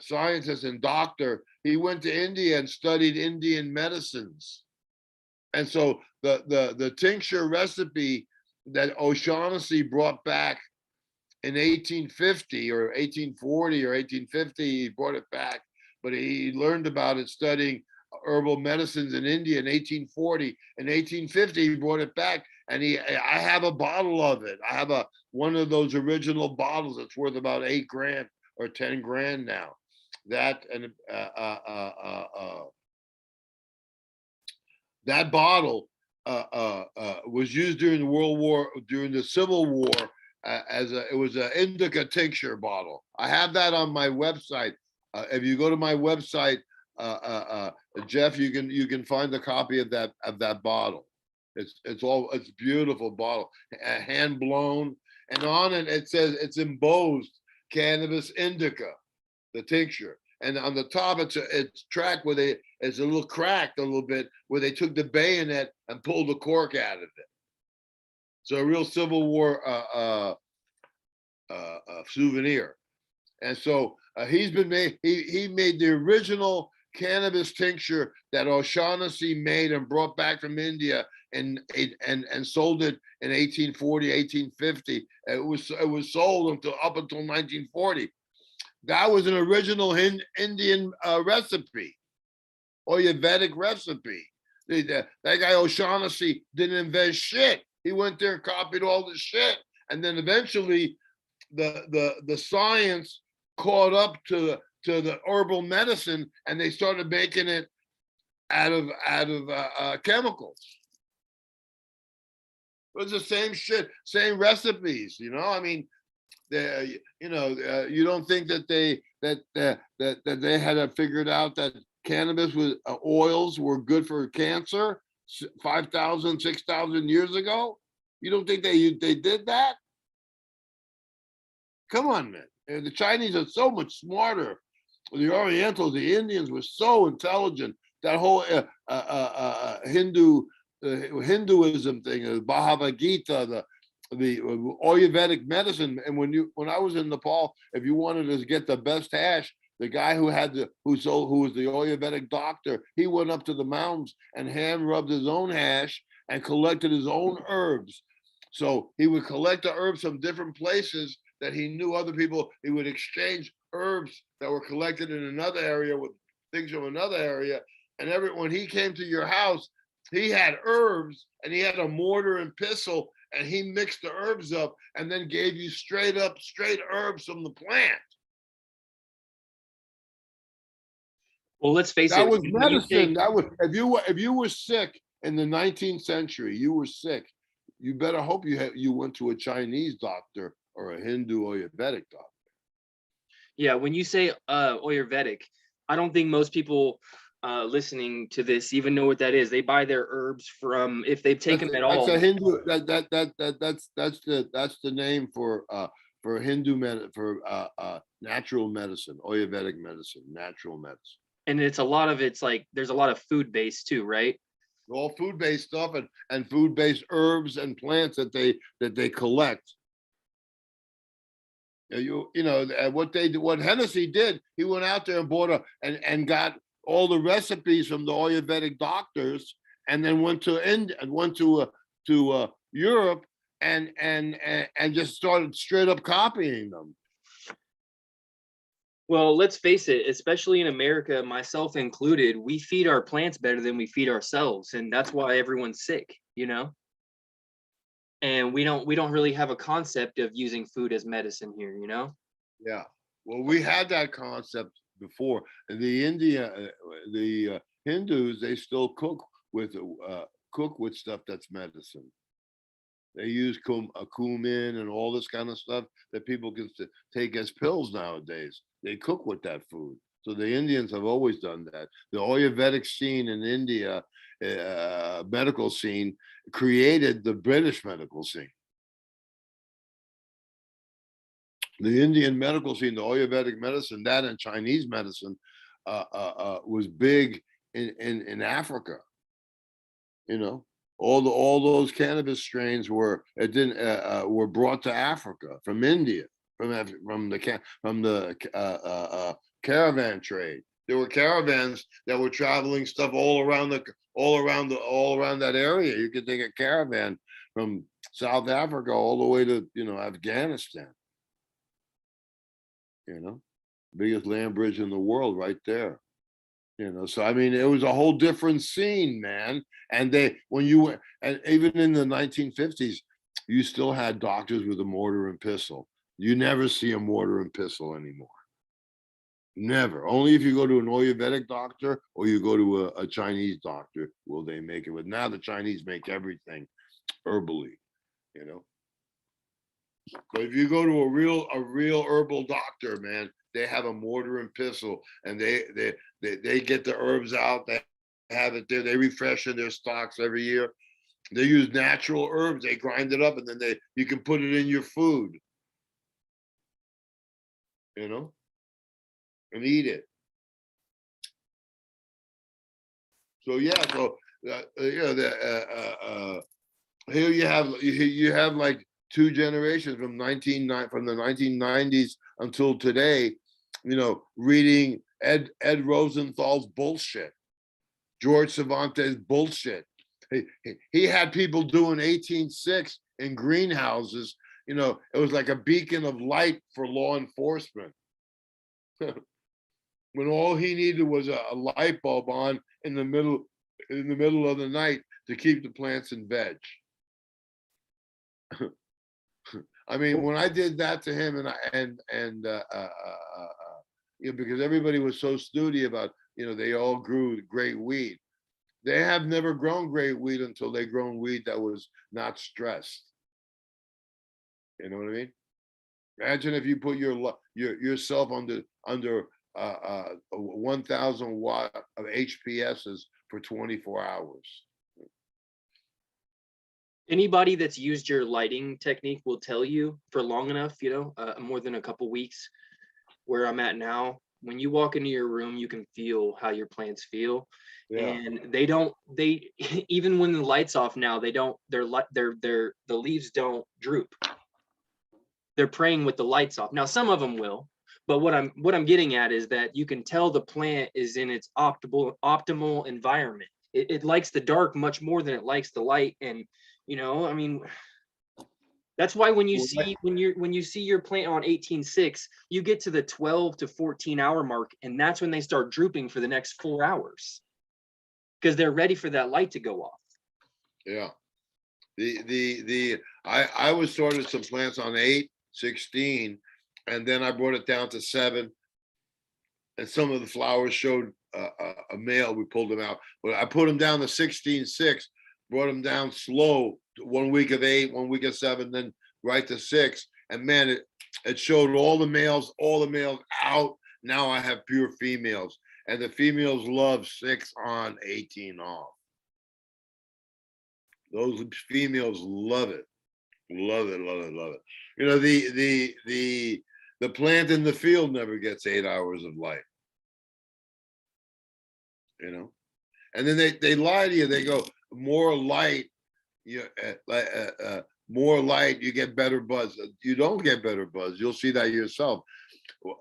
scientist and doctor. He went to India and studied Indian medicines. And so the tincture recipe that O'Shaughnessy brought back in 1850 or 1840 or 1850, he brought it back, but he learned about it studying herbal medicines in India in 1840. In 1850, he brought it back, and I have a bottle of it. I have one of those original bottles that's worth about $8,000 or $10,000 now. That and that bottle was used during the Civil War it was an indica tincture bottle. I have that on my website. If you go to my website, Jeff, you can find a copy of that bottle. It's beautiful bottle, hand blown, and on it says it's embossed cannabis indica, the tincture. And on the top, it's tracked where it's a little cracked a little bit where they took the bayonet and pulled the cork out of it. So a real Civil War souvenir. And so he made the original cannabis tincture that O'Shaughnessy made and brought back from India and sold it in 1840, 1850. It was sold up until 1940. That was an original Indian recipe, Ayurvedic recipe. That guy O'Shaughnessy didn't invent shit. He went there and copied all the shit, and then eventually, the science caught up to the herbal medicine, and they started making it out of chemicals. It was the same shit, same recipes. I mean, you don't think that they had figured out that cannabis oils were good for cancer 5,000, 6,000 years ago? You don't think they did that? Come on, man. The Chinese are so much smarter. The Orientals, the Indians were so intelligent. That whole Hinduism thing, the Bhagavad Gita, the Ayurvedic medicine. And when I was in Nepal, if you wanted to get the best hash, the guy who was the Ayurvedic doctor, he went up to the mountains and hand rubbed his own hash and collected his own herbs. So he would collect the herbs from different places that he knew other people. He would exchange herbs that were collected in another area with things from another area. And when he came to your house, he had herbs and he had a mortar and pestle, and he mixed the herbs up and then gave you straight herbs from the plant. Well, let's face it. That was medicine. That was if you were sick in the 19th century, you were sick. You better hope you went to a Chinese doctor or a Hindu Ayurvedic doctor. Yeah, when you say Ayurvedic, I don't think most people listening to this even know what that is. They buy their herbs from, if they've taken them at all. That's a Hindu. That's the name for Hindu natural medicine, Ayurvedic medicine, natural medicine. And there's a lot of food based too, right? All food-based stuff and food-based herbs and plants that they collect. What Hennessy did, he went out there and bought and got all the recipes from the Ayurvedic doctors, and then went to India and went to Europe and just started straight up copying them. Well, let's face it, especially in America, myself included, we feed our plants better than we feed ourselves, and that's why everyone's sick, And we don't really have a concept of using food as medicine here, Yeah. Well, we had that concept before. The Hindus, they still cook with stuff that's medicine. They use cumin and all this kind of stuff that people can take as pills nowadays. They cook with that food. So the Indians have always done that. The Ayurvedic scene in India, medical scene, created the British medical scene. The Indian medical scene, the Ayurvedic medicine, that and Chinese medicine was big in Africa. All those cannabis strains were brought to Africa from India. caravan trade. There were caravans that were traveling stuff all around that area. You could take a caravan from South Africa all the way to Afghanistan. Biggest land bridge in the world right there. So I mean, it was a whole different scene, man. And when you went, and even in the 1950s, you still had doctors with a mortar and pestle. You never see a mortar and pestle anymore. Never. Only if you go to an Ayurvedic doctor or you go to a Chinese doctor will they make it. But now the Chinese make everything herbally, But if you go to a real herbal doctor, man, they have a mortar and pestle, and they get the herbs out. They have it there. They refresh in their stocks every year. They use natural herbs. They grind it up, and then you can put it in your food, and eat it. So yeah, here you have like two generations from the 1990s until today, reading Ed Rosenthal's bullshit, George Cervantes' bullshit. He had people doing 18.6 in greenhouses. It was like a beacon of light for law enforcement. When all he needed was a light bulb on in the middle of the night to keep the plants in veg. I mean, when I did that to him, because everybody was so snooty about, they all grew great weed. They have never grown great weed until they grown weed that was not stressed. You know what I mean? Imagine if you put yourself under 1,000 watt of HPSs for 24 hours. Anybody that's used your lighting technique will tell you for long enough, more than a couple weeks, where I'm at now, when you walk into your room, you can feel how your plants feel. Yeah. And they even when the light's off now, the leaves don't droop. They're praying with the lights off. Now, some of them will, but what I'm getting at is that you can tell the plant is in its optimal environment. It likes the dark much more than it likes the light. And I mean, that's why when you see your plant on 18.6, you get to the 12 to 14 hour mark, and that's when they start drooping for the next 4 hours, because they're ready for that light to go off. Yeah. I was sorted some plants on 8, 16, and then I brought it down to 7, and some of the flowers showed a male. We pulled them out, but I put them down to 16.6, brought them down slow, 1 week of 8, 1 week of 7, then right to 6, and man, it showed all the males out. Now I have pure females, and the females love 6 on, 18 off. Those females love it. Love it. The plant in the field never gets 8 hours of light. And then they lie to you. They go, more light, more light, you get better buzz. You don't get better buzz. You'll see that yourself.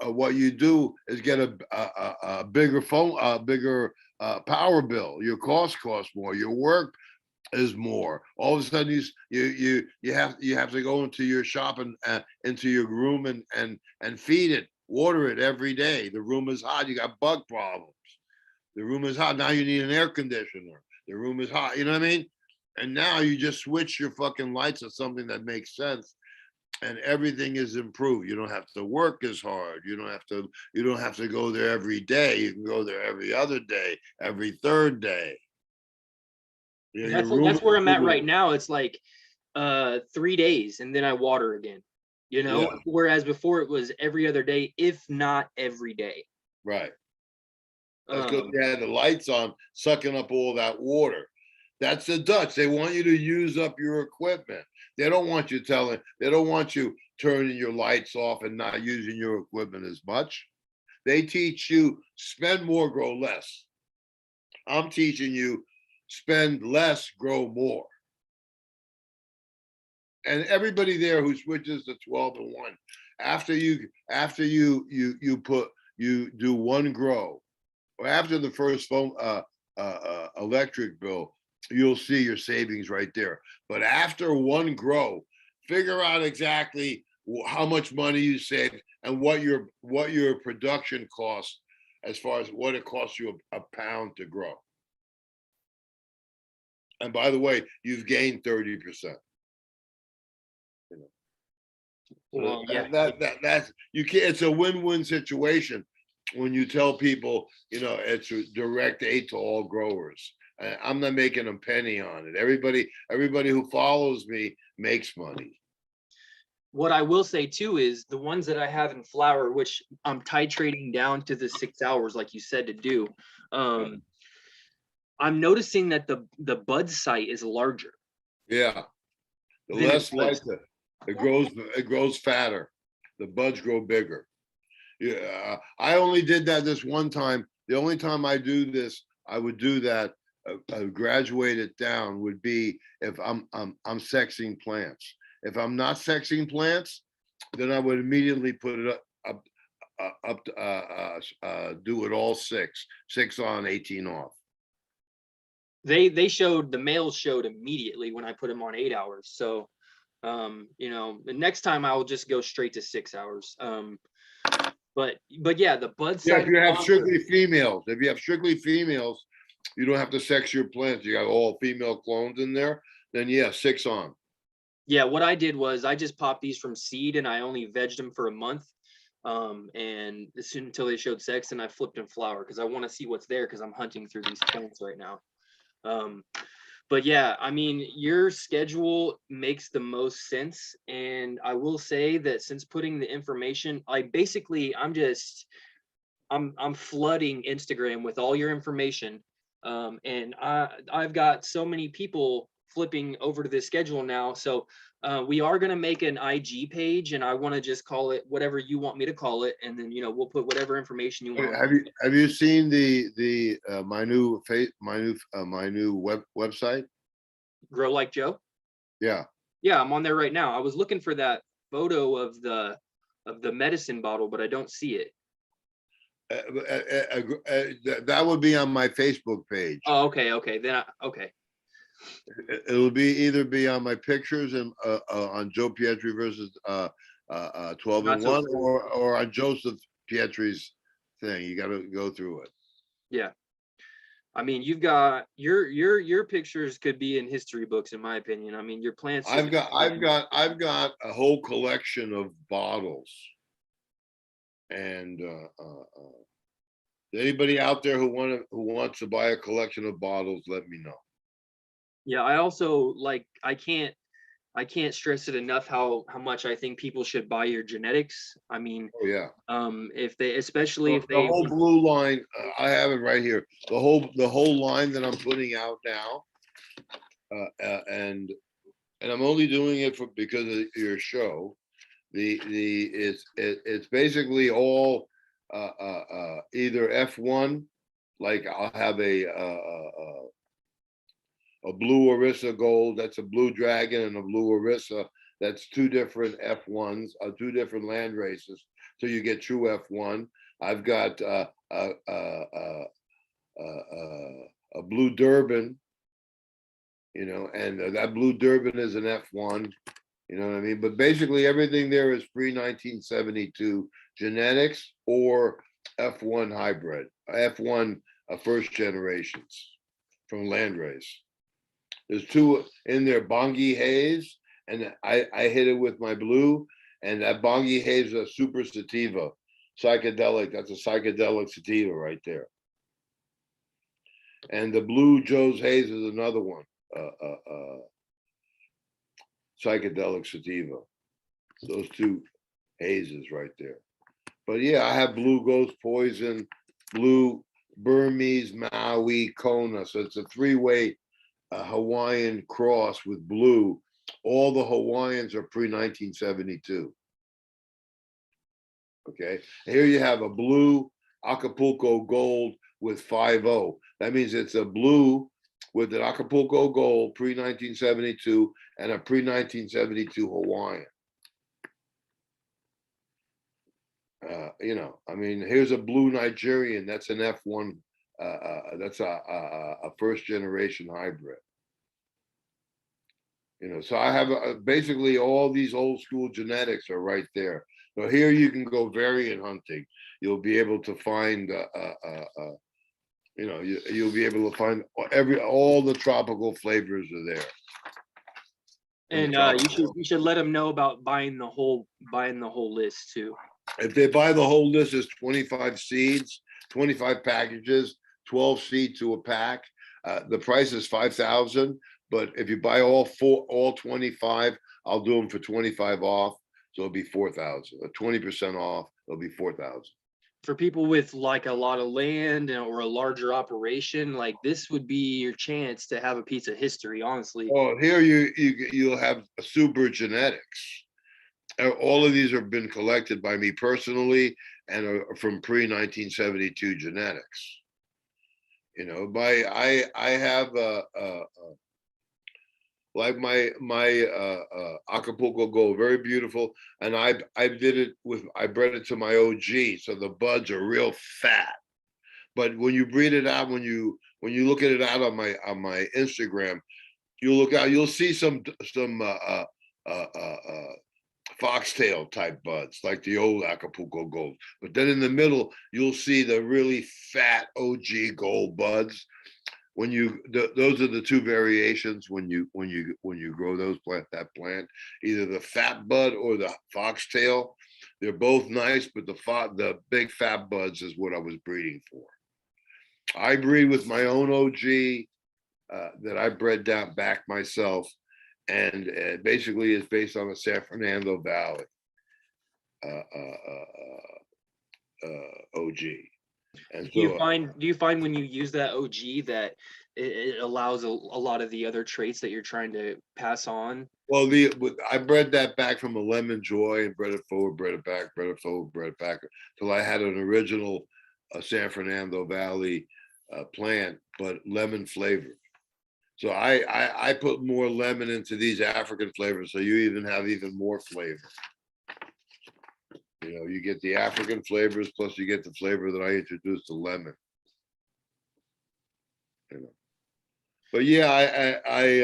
What you do is get a bigger power bill. Your costs more. Your work is more. All of a sudden, you have to go into your shop and into your room and feed it, water it every day. The room is hot. You got bug problems. The room is hot. Now you need an air conditioner. The room is hot. You know what I mean? And now you just switch your fucking lights to something that makes sense, and everything is improved. You don't have to work as hard. You don't have to go there every day. You can go there every other day, every third day. That's where I'm at right now. It's like 3 days, and then I water again. Yeah. Whereas before it was every other day, if not every day. Right. That's because you had the lights on, sucking up all that water. That's the Dutch. They want you to use up your equipment. They don't want you turning your lights off and not using your equipment as much. They teach you spend more, grow less. I'm teaching you spend less, grow more. and everybody there who switches to 12 and 1, after you do one grow, or after the first phone electric bill, you'll see your savings right there. But after one grow, figure out exactly how much money you saved and what your production costs, as far as what it costs you a pound to grow. And by the way, you've gained 30%. You know. Well, yeah. That's you can't. It's a win-win situation when you tell people, it's a direct aid to all growers. I'm not making a penny on it. Everybody who follows me makes money. What I will say too is the ones that I have in flower, which I'm titrating down to the 6 hours, like you said to do. I'm noticing that the bud site is larger. Yeah, the less light, it grows fatter. The buds grow bigger. Yeah, I only did that this one time. The only time I do this, I would do that. Graduate it down would be if I'm sexing plants. If I'm not sexing plants, then I would immediately put it up to do it all 6 on, 18 off. They showed, the males showed immediately when I put them on 8 hours. So, the next time I'll just go straight to 6 hours. But yeah, the bud site. If you have strictly females, you don't have to sex your plants. You got all female clones in there. Then yeah, 6 on. Yeah, what I did was I just popped these from seed and I only vegged them for a month. And until they showed sex, and I flipped them flower because I want to see what's there because I'm hunting through these plants right now. But yeah, I mean, your schedule makes the most sense. And I will say that since putting the information, I'm flooding Instagram with all your information. And I've got so many people flipping over to this schedule now. So we are going to make an IG page, and I want to just call it whatever you want me to call it. And then, we'll put whatever information you want. Have you seen my new website? Grow Like Joe? Yeah. Yeah, I'm on there right now. I was looking for that photo of the medicine bottle, but I don't see it. That would be on my Facebook page. Oh, okay. Then okay. It'll either be on my pictures and on Joe Pietri versus 12 and 1, or on Joseph Pietri's thing. You got to go through it. Yeah, I mean, you've got your pictures could be in history books, in my opinion. I mean, your plants. I've got a whole collection of bottles, and anybody out there who wants to buy a collection of bottles, let me know. Yeah, I also I can't stress it enough how much I think people should buy your genetics. I mean, oh yeah, if they, especially if the they whole blue line, I have it right here. The whole line that I'm putting out now, and I'm only doing it because of your show. It's basically all either F1, like I'll have a blue Orissa Gold, that's a blue Dragon, and a blue Orissa, that's 2 different F1s, 2 different land races. So you get true F1. I've got a blue Durban, and that blue Durban is an F1. You know what I mean? But basically everything there is pre-1972 genetics or F1 hybrid, F1 first generations from Landrace. There's 2 in there, Bongi Haze, and I hit it with my blue, and that Bongi Haze is a super sativa, psychedelic. That's a psychedelic sativa right there. And the blue Joe's Haze is another one, psychedelic sativa. Those 2 hazes right there. But yeah, I have blue Ghost Poison, blue Burmese, Maui, Kona. So it's a 3-way Hawaiian cross with blue. All the Hawaiians are pre-1972. Okay, here you have a blue Acapulco Gold with 5-0. That means it's a blue with an Acapulco Gold pre-1972 and a pre-1972 Hawaiian. You know, I mean, here's a blue Nigerian. That's an F1. That's a first generation hybrid. You know, so I have basically all these old school genetics are right there. So here you can go variant hunting. You'll be able to find, you know, you'll be able to find all the tropical flavors are there. And you should let them know about buying the whole list too. If they buy the whole list, there's 25 seeds, 25 packages, 12 seeds to a pack. The price is $5,000, but if you buy all 25, I'll do them for 25 off. So it'll be 4,000. 20% off, it'll be 4,000. For people with like a lot of land or a larger operation, like this would be your chance to have a piece of history, honestly. Oh, here you'll have super genetics. All of these have been collected by me personally and are from pre-1972 genetics. You know, I have like my Acapulco Gold, very beautiful, and I bred it to my OG, so the buds are real fat. But when you breed it out, when you look at it out on my Instagram, you'll see some foxtail type buds like the old Acapulco Gold. But then in the middle, you'll see the really fat OG gold buds. Those are the two variations when you grow that plant, either the fat bud or the foxtail. They're both nice, but the big fat buds is what I was breeding for. I breed with my own OG that I bred down back myself, and basically it's based on the San Fernando Valley OG. And do you find when you use that OG that it allows a lot of the other traits that you're trying to pass on? Well, I bred that back from a Lemon Joy and bred it forward, bred it back, bred it forward, bred it back till I had an original San Fernando Valley plant, but lemon flavored. So I put more lemon into these African flavors, so you even have even more flavor. You know, you get the African flavors, plus you get the flavor that I introduced, the lemon. You know, but yeah,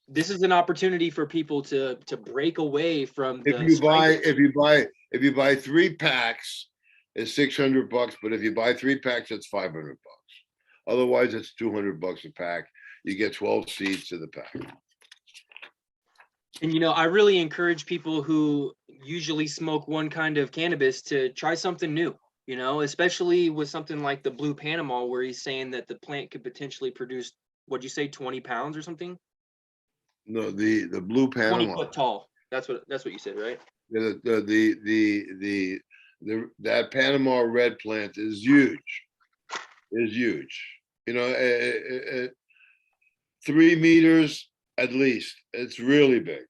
This is an opportunity for people to break away from the. If you buy 3 packs, it's $600. But if you buy 3 packs, it's $500. Otherwise, it's $200 a pack. You get 12 seeds to the pack. And, you know, I really encourage people who usually smoke one kind of cannabis to try something new, you know, especially with something like the Blue Panama, where he's saying that the plant could potentially produce, what'd you say, 20 pounds or something? No, the Blue Panama. 20 foot tall. That's what you said, right? That Panama red plant is huge. You know, 3 meters at least. It's really big.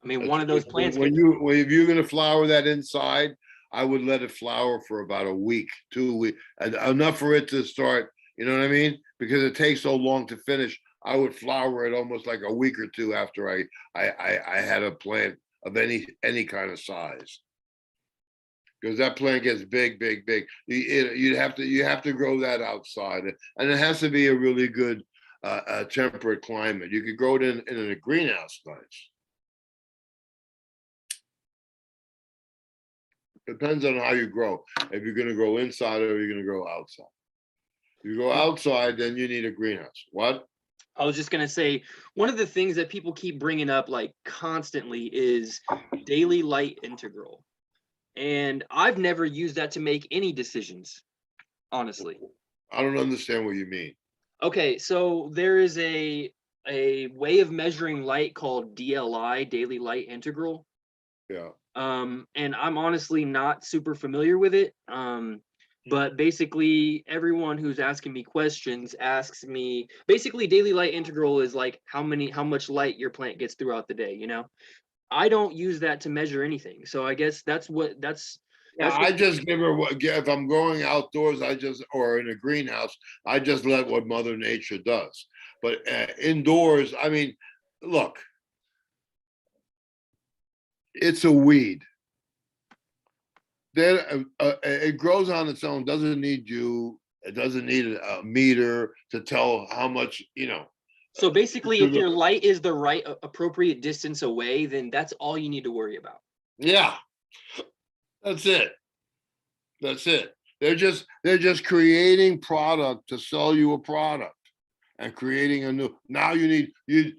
I mean, one of those plants. If you're going to flower that inside, I would let it flower for about a week, 2 weeks, enough for it to start. You know what I mean? Because it takes so long to finish. I would flower it almost like a week or 2 after I had a plant of any kind of size. Because that plant gets big. You have to grow that outside, and it has to be a really good temperate climate. You could grow it in a greenhouse, nice. Depends on how you grow. If you're going to grow inside or you're going to grow outside. If you go outside, then you need a greenhouse. What? I was just going to say, one of the things that people keep bringing up like constantly is daily light integral. And I've never used that to make any decisions, honestly. I don't understand what you mean. Okay, so there is a way of measuring light called DLI, daily light integral. Yeah. And I'm honestly not super familiar with it. But basically everyone who's asking me questions asks me, basically daily light integral is like how much light your plant gets throughout the day, you know? I don't use that to measure anything. So I guess that's Yeah, I just give her what, if I'm growing outdoors, or in a greenhouse, I just let what Mother Nature does. But indoors, I mean, look, it's a weed. Then it grows on its own. Doesn't need you. It doesn't need a meter to tell how much, So basically, if your light is the right appropriate distance away, then that's all you need to worry about. Yeah, that's it. That's it. They're just creating product to sell you a product and creating a new. Now you need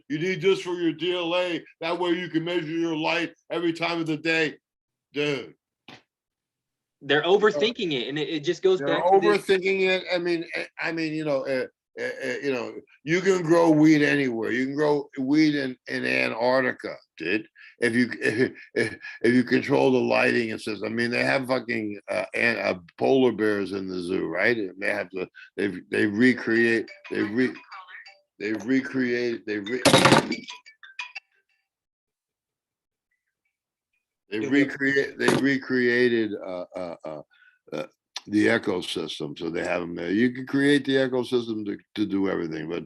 this for your DLA. That way you can measure your light every time of the day, dude. They're overthinking it, and it just goes They're back to this. overthinking it. I mean, you can grow weed anywhere. You can grow weed in Antarctica, dude. If you control the lighting and system. I mean, they have fucking polar bears in the zoo, right? And they have to. They recreate. They recreate. They recreated the ecosystem, so they have them there. You can create the ecosystem to do everything, but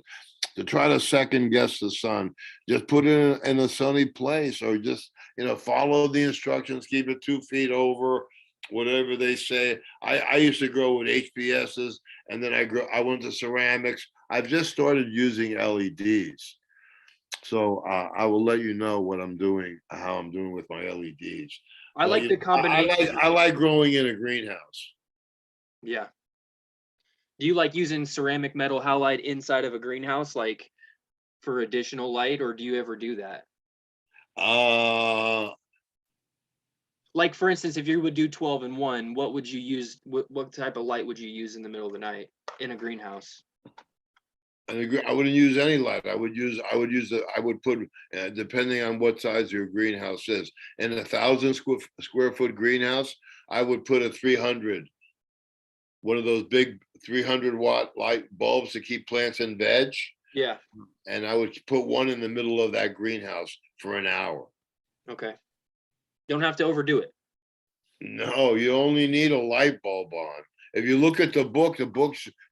to try to second guess the sun, just put it in a sunny place, or just follow the instructions, keep it 2 feet over, whatever they say. I used to grow with HPSs, and then I went to ceramics. I've just started using LEDs. So I will let you know what I'm doing, how I'm doing with my LEDs. I like the combination. I like growing in a greenhouse. Yeah. Do you like using ceramic metal halide inside of a greenhouse, like for additional light, or do you ever do that? Like, for instance, if you would do 12-in-1, what would you use? What type of light would you use in the middle of the night in a greenhouse? I wouldn't use any light. I would put, depending on what size your greenhouse is. In 1,000 square foot greenhouse, I would put a 300, one of those big 300-watt light bulbs to keep plants in veg. Yeah. And I would put one in the middle of that greenhouse for an hour. Okay. Don't have to overdo it. No, you only need a light bulb on. If you look at the book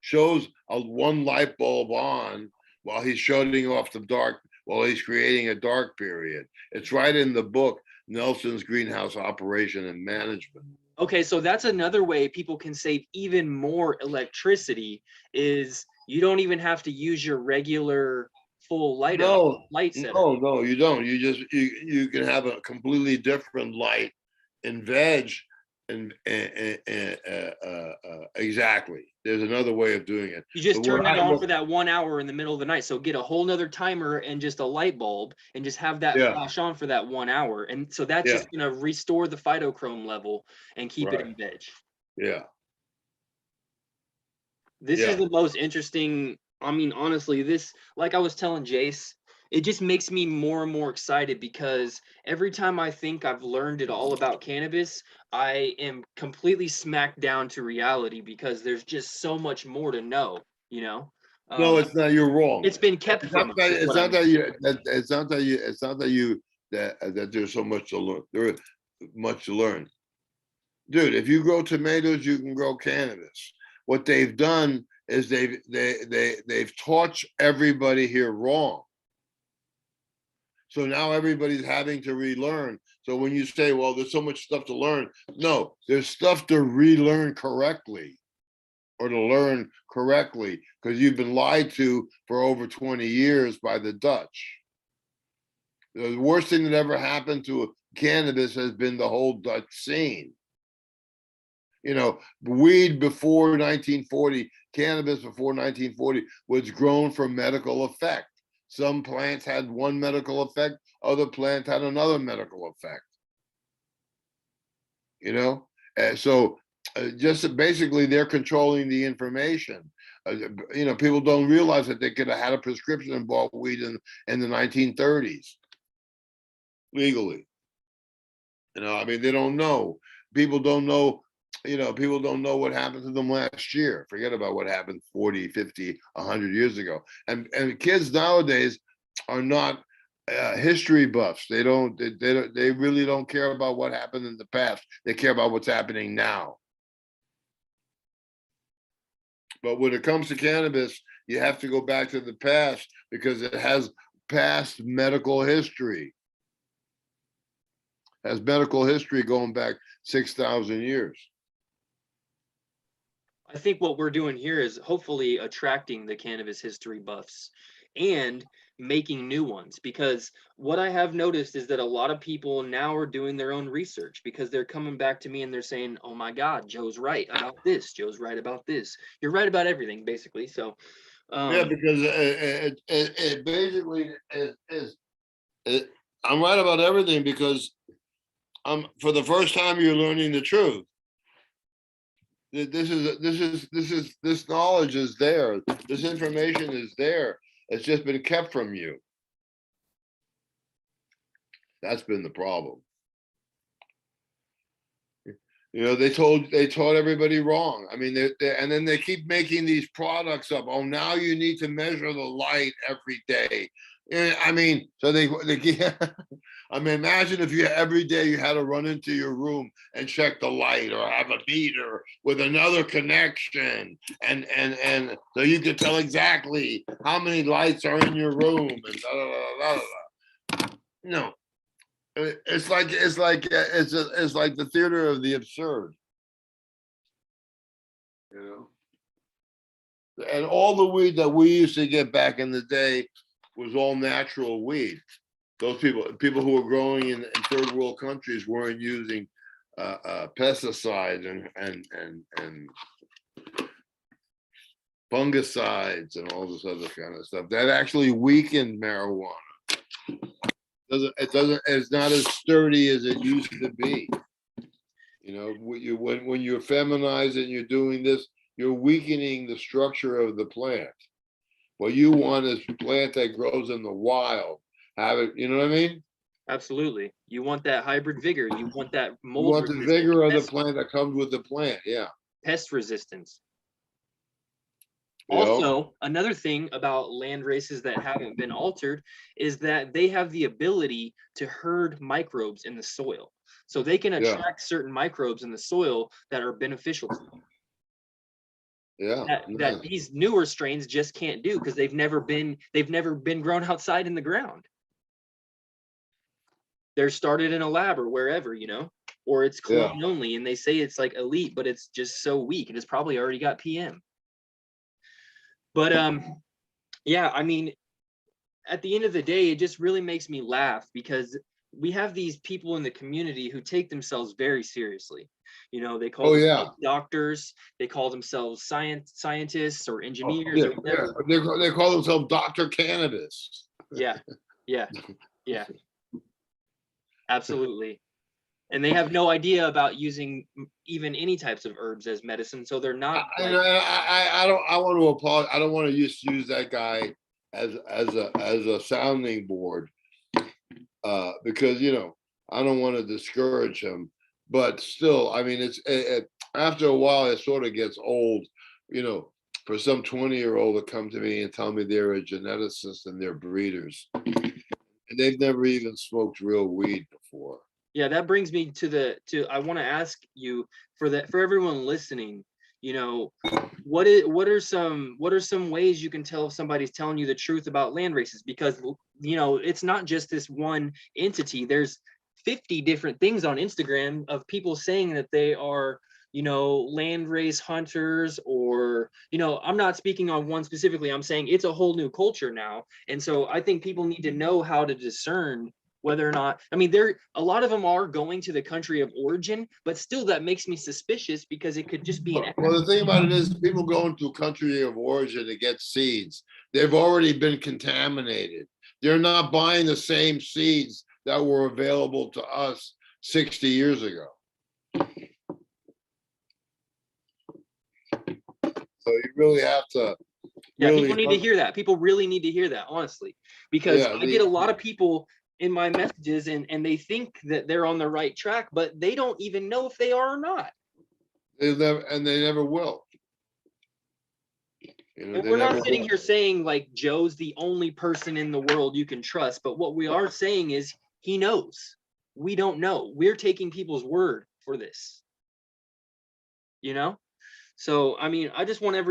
shows one light bulb on while he's shutting off the dark, while he's creating a dark period. It's right in the book, Nelson's Greenhouse Operation and Management. Okay, so that's another way people can save even more electricity, is you don't even have to use your regular full light setup. No, you don't. You can have a completely different light in veg. And exactly, there's another way of doing it. You just turn that on for that 1 hour in the middle of the night. So get a whole nother timer and just a light bulb, and just have that flash on for that 1 hour. And so that's just going to restore the phytochrome level and keep it in veg. Yeah. This is the most interesting. I mean, honestly, this, like I was telling Jace, it just makes me more and more excited, because every time I think I've learned it all about cannabis, I am completely smacked down to reality, because there's just so much more to know, No, it's not. You're wrong. It's been kept from us. It's not that there's so much to learn. There is much to learn. Dude, if you grow tomatoes, you can grow cannabis. What they've done is they've taught everybody here wrong. So now everybody's having to relearn. So when you say, well, there's so much stuff to learn, no, there's stuff to relearn correctly, or to learn correctly, because you've been lied to for over 20 years by the Dutch. The worst thing that ever happened to cannabis has been the whole Dutch scene. Weed before 1940, cannabis before 1940 was grown for medical effect. Some plants had one medical effect, other plants had another medical effect. So just basically they're controlling the information. People don't realize that they could have had a prescription and bought weed in the 1930s legally. I mean, they don't know. People don't know. People don't know what happened to them last year. Forget about what happened 40, 50, 100 years ago. And kids nowadays are not history buffs. They don't. They really don't care about what happened in the past. They care about what's happening now. But when it comes to cannabis, you have to go back to the past because it has past medical history. Has medical history going back 6,000 years. I think what we're doing here is hopefully attracting the cannabis history buffs and making new ones, because what I have noticed is that a lot of people now are doing their own research because they're coming back to me and they're saying, oh my God, Joe's right about this. Joe's right about this. You're right about everything, basically. So, Yeah, because it basically is I'm right about everything because for the first time you're learning the truth. This knowledge is there. This information is there. It's just been kept from you. That's been the problem. You know, they taught everybody wrong. I mean, and then they keep making these products up. Oh, now you need to measure the light every day. And I mean, so they I mean, imagine if you every day you had to run into your room and check the light or have a meter with another connection, and so you could tell exactly how many lights are in your room and da, da, da, da, da. No, it's like it's like the theater of the absurd, you know. And all the weed that we used to get back in the day was all natural weed. Those people who were growing in third world countries weren't using pesticides and fungicides and all this other kind of stuff that actually weakened marijuana. It's not as sturdy as it used to be. You know, when you feminize it and you're doing this, you're weakening the structure of the plant. What you want is a plant that grows in the wild. Have it, you know what I mean? absolutely. You want that hybrid vigor. You want that mold. You want the vigor of the plant that comes with the plant. Yeah. Pest resistance. You know? Also, another thing about land races that haven't been altered is that they have the ability to herd microbes in the soil. So they can attract certain microbes in the soil that are beneficial to them. Yeah. That these newer strains just can't do because they've never been grown outside in the ground. They're started in a lab or wherever, you know, or it's clone only, and they say it's like elite, but it's just so weak and it's probably already got PM. But yeah, I mean, at the end of the day, it just really makes me laugh because we have these people in the community who take themselves very seriously. You know, they call themselves doctors, they call themselves scientists or engineers or whatever. They call themselves Dr. Cannabis. Yeah. Absolutely. And they have no idea about using even any types of herbs as medicine, so they're not. I want to applaud. I don't want to use that guy as a sounding board, because you know I don't want to discourage him. But still, I mean, after a while it sort of gets old, you know, for some 20-year-old to come to me and tell me they're a geneticist and they're breeders, and they've never even smoked real weed before. Yeah, that brings me to I want to ask you for everyone listening, you know, what are some ways you can tell if somebody's telling you the truth about land races? Because, you know, it's not just this one entity. There's 50 different things on Instagram of people saying that they are, you know, land race hunters, or, you know, I'm not speaking on one specifically. I'm saying it's a whole new culture now. And so I think people need to know how to discern whether or not, I mean, a lot of them are going to the country of origin, but still that makes me suspicious because it could just be an. Well, the thing about it is people going to a country of origin to get seeds. They've already been contaminated. They're not buying the same seeds that were available to us 60 years ago. So you really have to. Yeah, people need to hear that. People really need to hear that, honestly, because I get a lot of people in my messages and they think that they're on the right track, but they don't even know if they are or not. They never will. You know, And they we're never not sitting here saying like Joe's the only person in the world you can trust, but what we are saying is he knows. We don't know. We're taking people's word for this. You know? So I mean, I just want to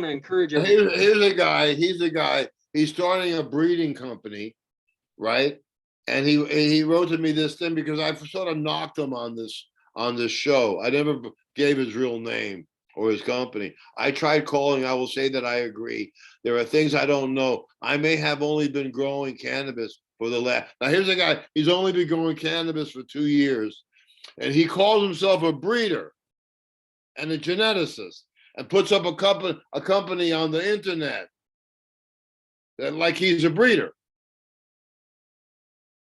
encourage everyone. Here's a guy. He's a guy. He's starting a breeding company, right? And he wrote to me this thing because I sort of knocked him on this show. I never gave his real name or his company. I tried calling. I will say that I agree. There are things I don't know. I may have only been growing cannabis for the last. Now here's a guy. He's only been growing cannabis for 2 years, and he calls himself a breeder and a geneticist, and puts up a company on the internet that like he's a breeder.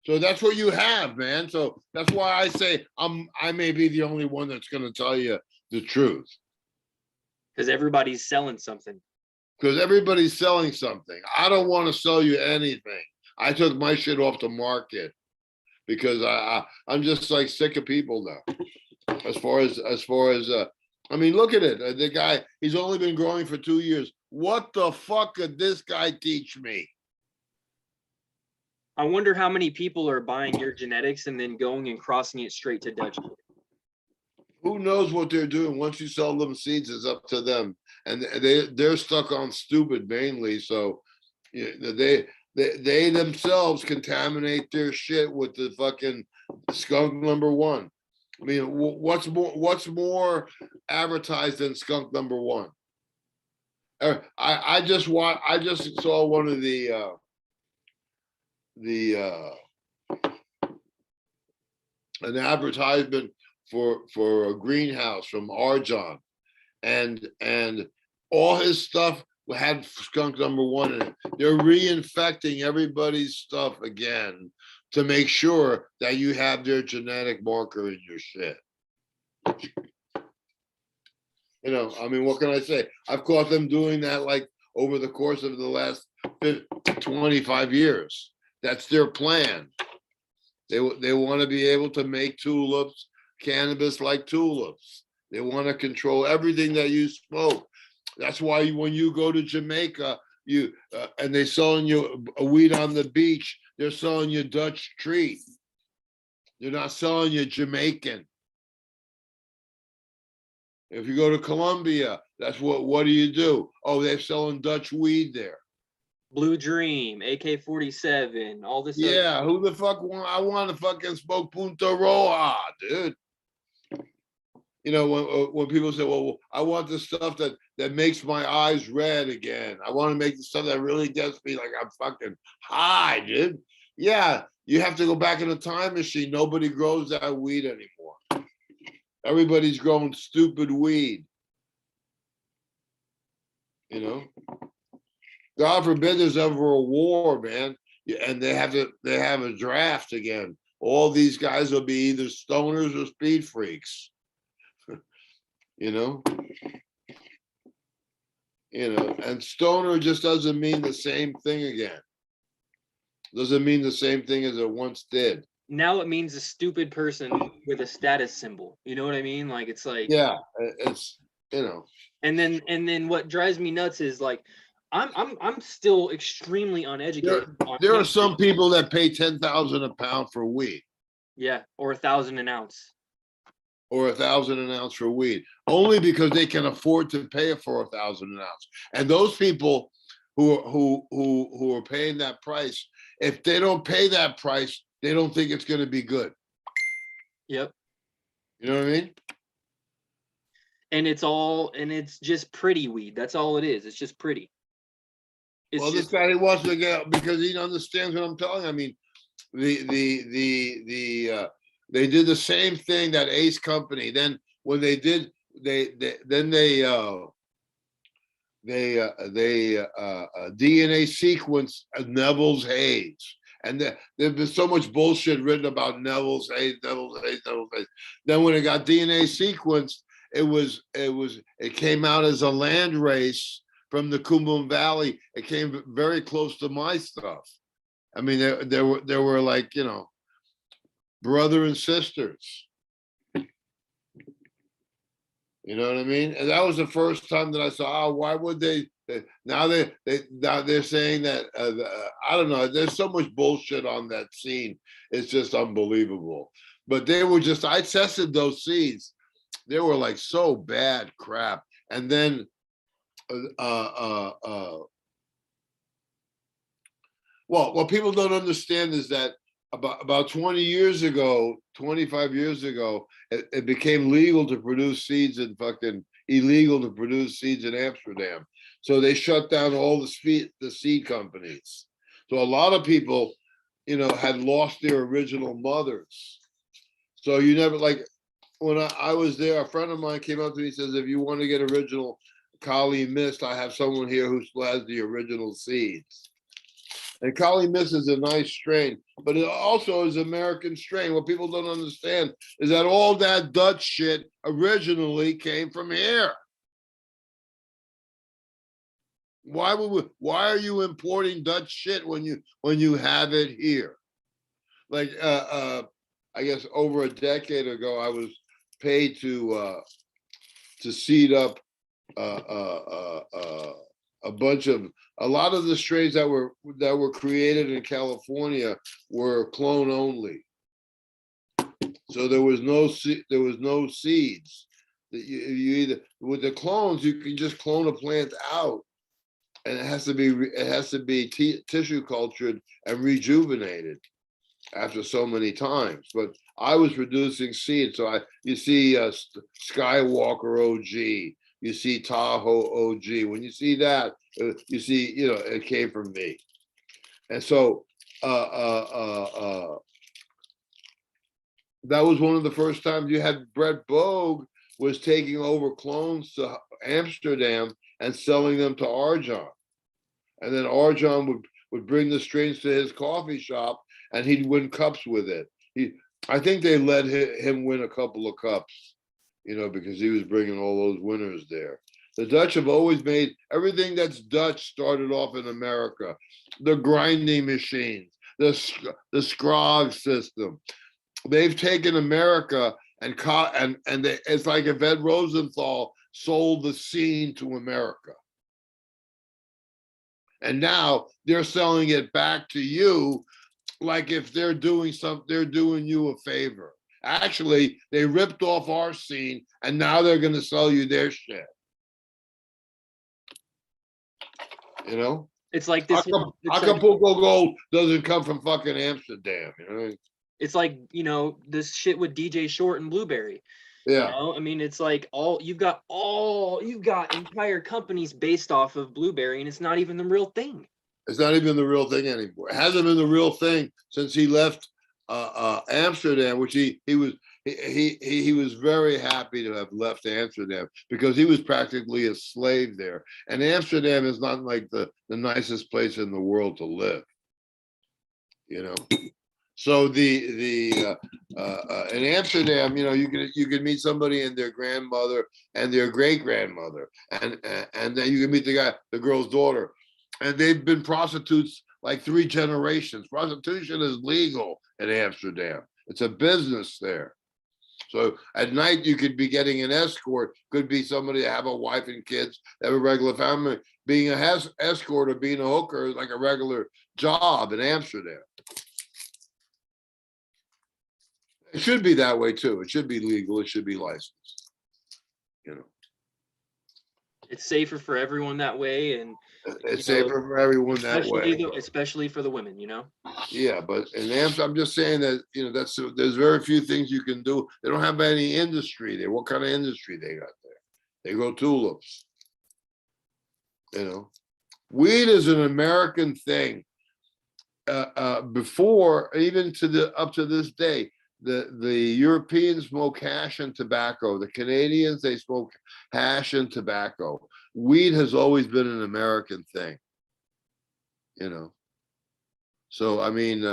So that's what you have, man. So that's why I say I may be the only one that's going to tell you the truth. Because everybody's selling something. Because everybody's selling something. I don't want to sell you anything. I took my shit off the market because I'm just like sick of people now. As far as I mean, look at it. The guy, he's only been growing for 2 years. What the fuck could this guy teach me? I wonder how many people are buying your genetics and then going and crossing it straight to Dutch. Who knows what they're doing? Once you sell them seeds, it's up to them, and they're stuck on stupid mainly. So they themselves contaminate their shit with the fucking skunk number one. I mean, what's more advertised than skunk number one? I just saw one of the an advertisement for a greenhouse from Arjon, and all his stuff had skunk number one in it. They're reinfecting everybody's stuff again to make sure that you have their genetic marker in your shit. You know, I mean, what can I say? I've caught them doing that like over the course of the last 25 years. That's their plan. They want to be able to make tulips, cannabis like tulips. They want to control everything that you smoke. That's why when you go to Jamaica, and they're selling you a weed on the beach, they're selling you Dutch treat. They're not selling you Jamaican. If you go to Colombia, that's what do you do? Oh, they're selling Dutch weed there. Blue Dream, AK-47, all this. Yeah, who the fuck I want to fucking smoke Punta Roja, dude. You know, when people say, well, I want the stuff that makes my eyes red again. I want to make the stuff that really gets me like I'm fucking high, dude. Yeah, you have to go back in a time machine. Nobody grows that weed anymore. Everybody's growing stupid weed. You know? God forbid there's ever a war, man. And they have a draft again. All these guys will be either stoners or speed freaks. You know? And stoner just doesn't mean the same thing again. Doesn't mean the same thing as it once did. Now it means a stupid person with a status symbol. You know what I mean? Like it's like, yeah, it's And then what drives me nuts is like I'm still extremely uneducated. There are some people that pay 10,000 a pound for weed. Yeah, or 1,000 an ounce. Or 1,000 an ounce for weed, only because they can afford to pay it for 1,000 an ounce. And those people who are paying that price, if they don't pay that price, they don't think it's going to be good. Yep. You know what I mean? And it's just pretty weed. That's all it is. It's just pretty. This guy wants to get out because he understands what I'm telling. I mean, they did the same thing, that Ace company. Then when they did, they DNA sequence Neville's Haze. And there's been so much bullshit written about Neville's Haze. Then when it got DNA sequenced, it came out as a landrace from the Cumberland Valley. It came very close to my stuff. I mean, there were like, brother and sisters. You know what I mean? And that was the first time that I saw, oh, why would now they're saying that, I don't know, there's so much bullshit on that scene. It's just unbelievable. But they were just, I tested those seeds. They were like so bad crap. And then, well, what people don't understand is that about 20 years ago, 25 years ago, it became legal to produce seeds and fucking illegal to produce seeds in Amsterdam. So they shut down all the seed companies. So a lot of people, you know, had lost their original mothers. So you never, like, when I was there, a friend of mine came up to me and says, if you want to get original Kali Mist, I have someone here who still has the original seeds. And Kali Mist is a nice strain, but it also is American strain. What people don't understand is that all that Dutch shit originally came from here. Why are you importing Dutch shit when you have it here? Like I guess over a decade ago, I was paid to seed up a lot of the strains that were created in California were clone only. So there was no seeds. That you either, with the clones, you can just clone a plant out, and it has to be tissue cultured and rejuvenated after so many times. But I was producing seeds, so you see Skywalker OG, you see Tahoe OG. When you see that, you see, you know, it came from me. And so that was one of the first times you had Brett Bogue was taking over clones to Amsterdam and selling them to Arjan. And then Arjan would bring the strains to his coffee shop and he'd win cups with it. I think they let him win a couple of cups, you know, because he was bringing all those winners there. The Dutch have always made everything that's Dutch started off in America. The grinding machines, the Scrog system. They've taken America and it's like if Ed Rosenthal sold the scene to America. And now they're selling it back to you like if they're doing you a favor. Actually, they ripped off our scene and now they're going to sell you their shit. You know? It's like this. Acapulco Gold doesn't come from fucking Amsterdam. You know? It's like, you know, this shit with DJ Short and Blueberry. Yeah. You know? I mean, it's like you've got entire companies based off of Blueberry, and it's not even the real thing. It's not even the real thing anymore. It hasn't been the real thing since he left Amsterdam, which he was very happy to have left Amsterdam because he was practically a slave there. And Amsterdam is not like the nicest place in the world to live, you know. So in Amsterdam, you know, you can meet somebody and their grandmother and their great grandmother, and then you can meet the girl's daughter, and they've been prostitutes like 3 generations. Prostitution is legal in Amsterdam. It's a business there. So at night you could be getting an escort. Could be somebody that have a wife and kids, have a regular family. Being a escort or being a hooker is like a regular job in Amsterdam. It should be that way too. It should be legal. It should be licensed. You know, it's safer for everyone that way, and it's safer for everyone that way. Especially for the women, you know. Yeah, but in Amsterdam, I'm just saying that, you know, there's very few things you can do. They don't have any industry there. What kind of industry they got there? They grow tulips. You know, weed is an American thing. Before, even up to this day. The Europeans smoke hash and tobacco. The Canadians, they smoke hash and tobacco. Weed has always been an American thing, you know. So, I mean,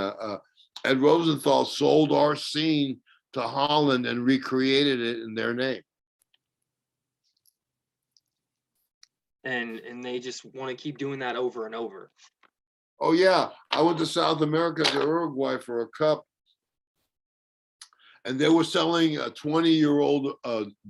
Ed Rosenthal sold our scene to Holland and recreated it in their name. And they just want to keep doing that over and over. Oh, yeah. I went to South America, to Uruguay for a cup. And they were selling a 20-year-old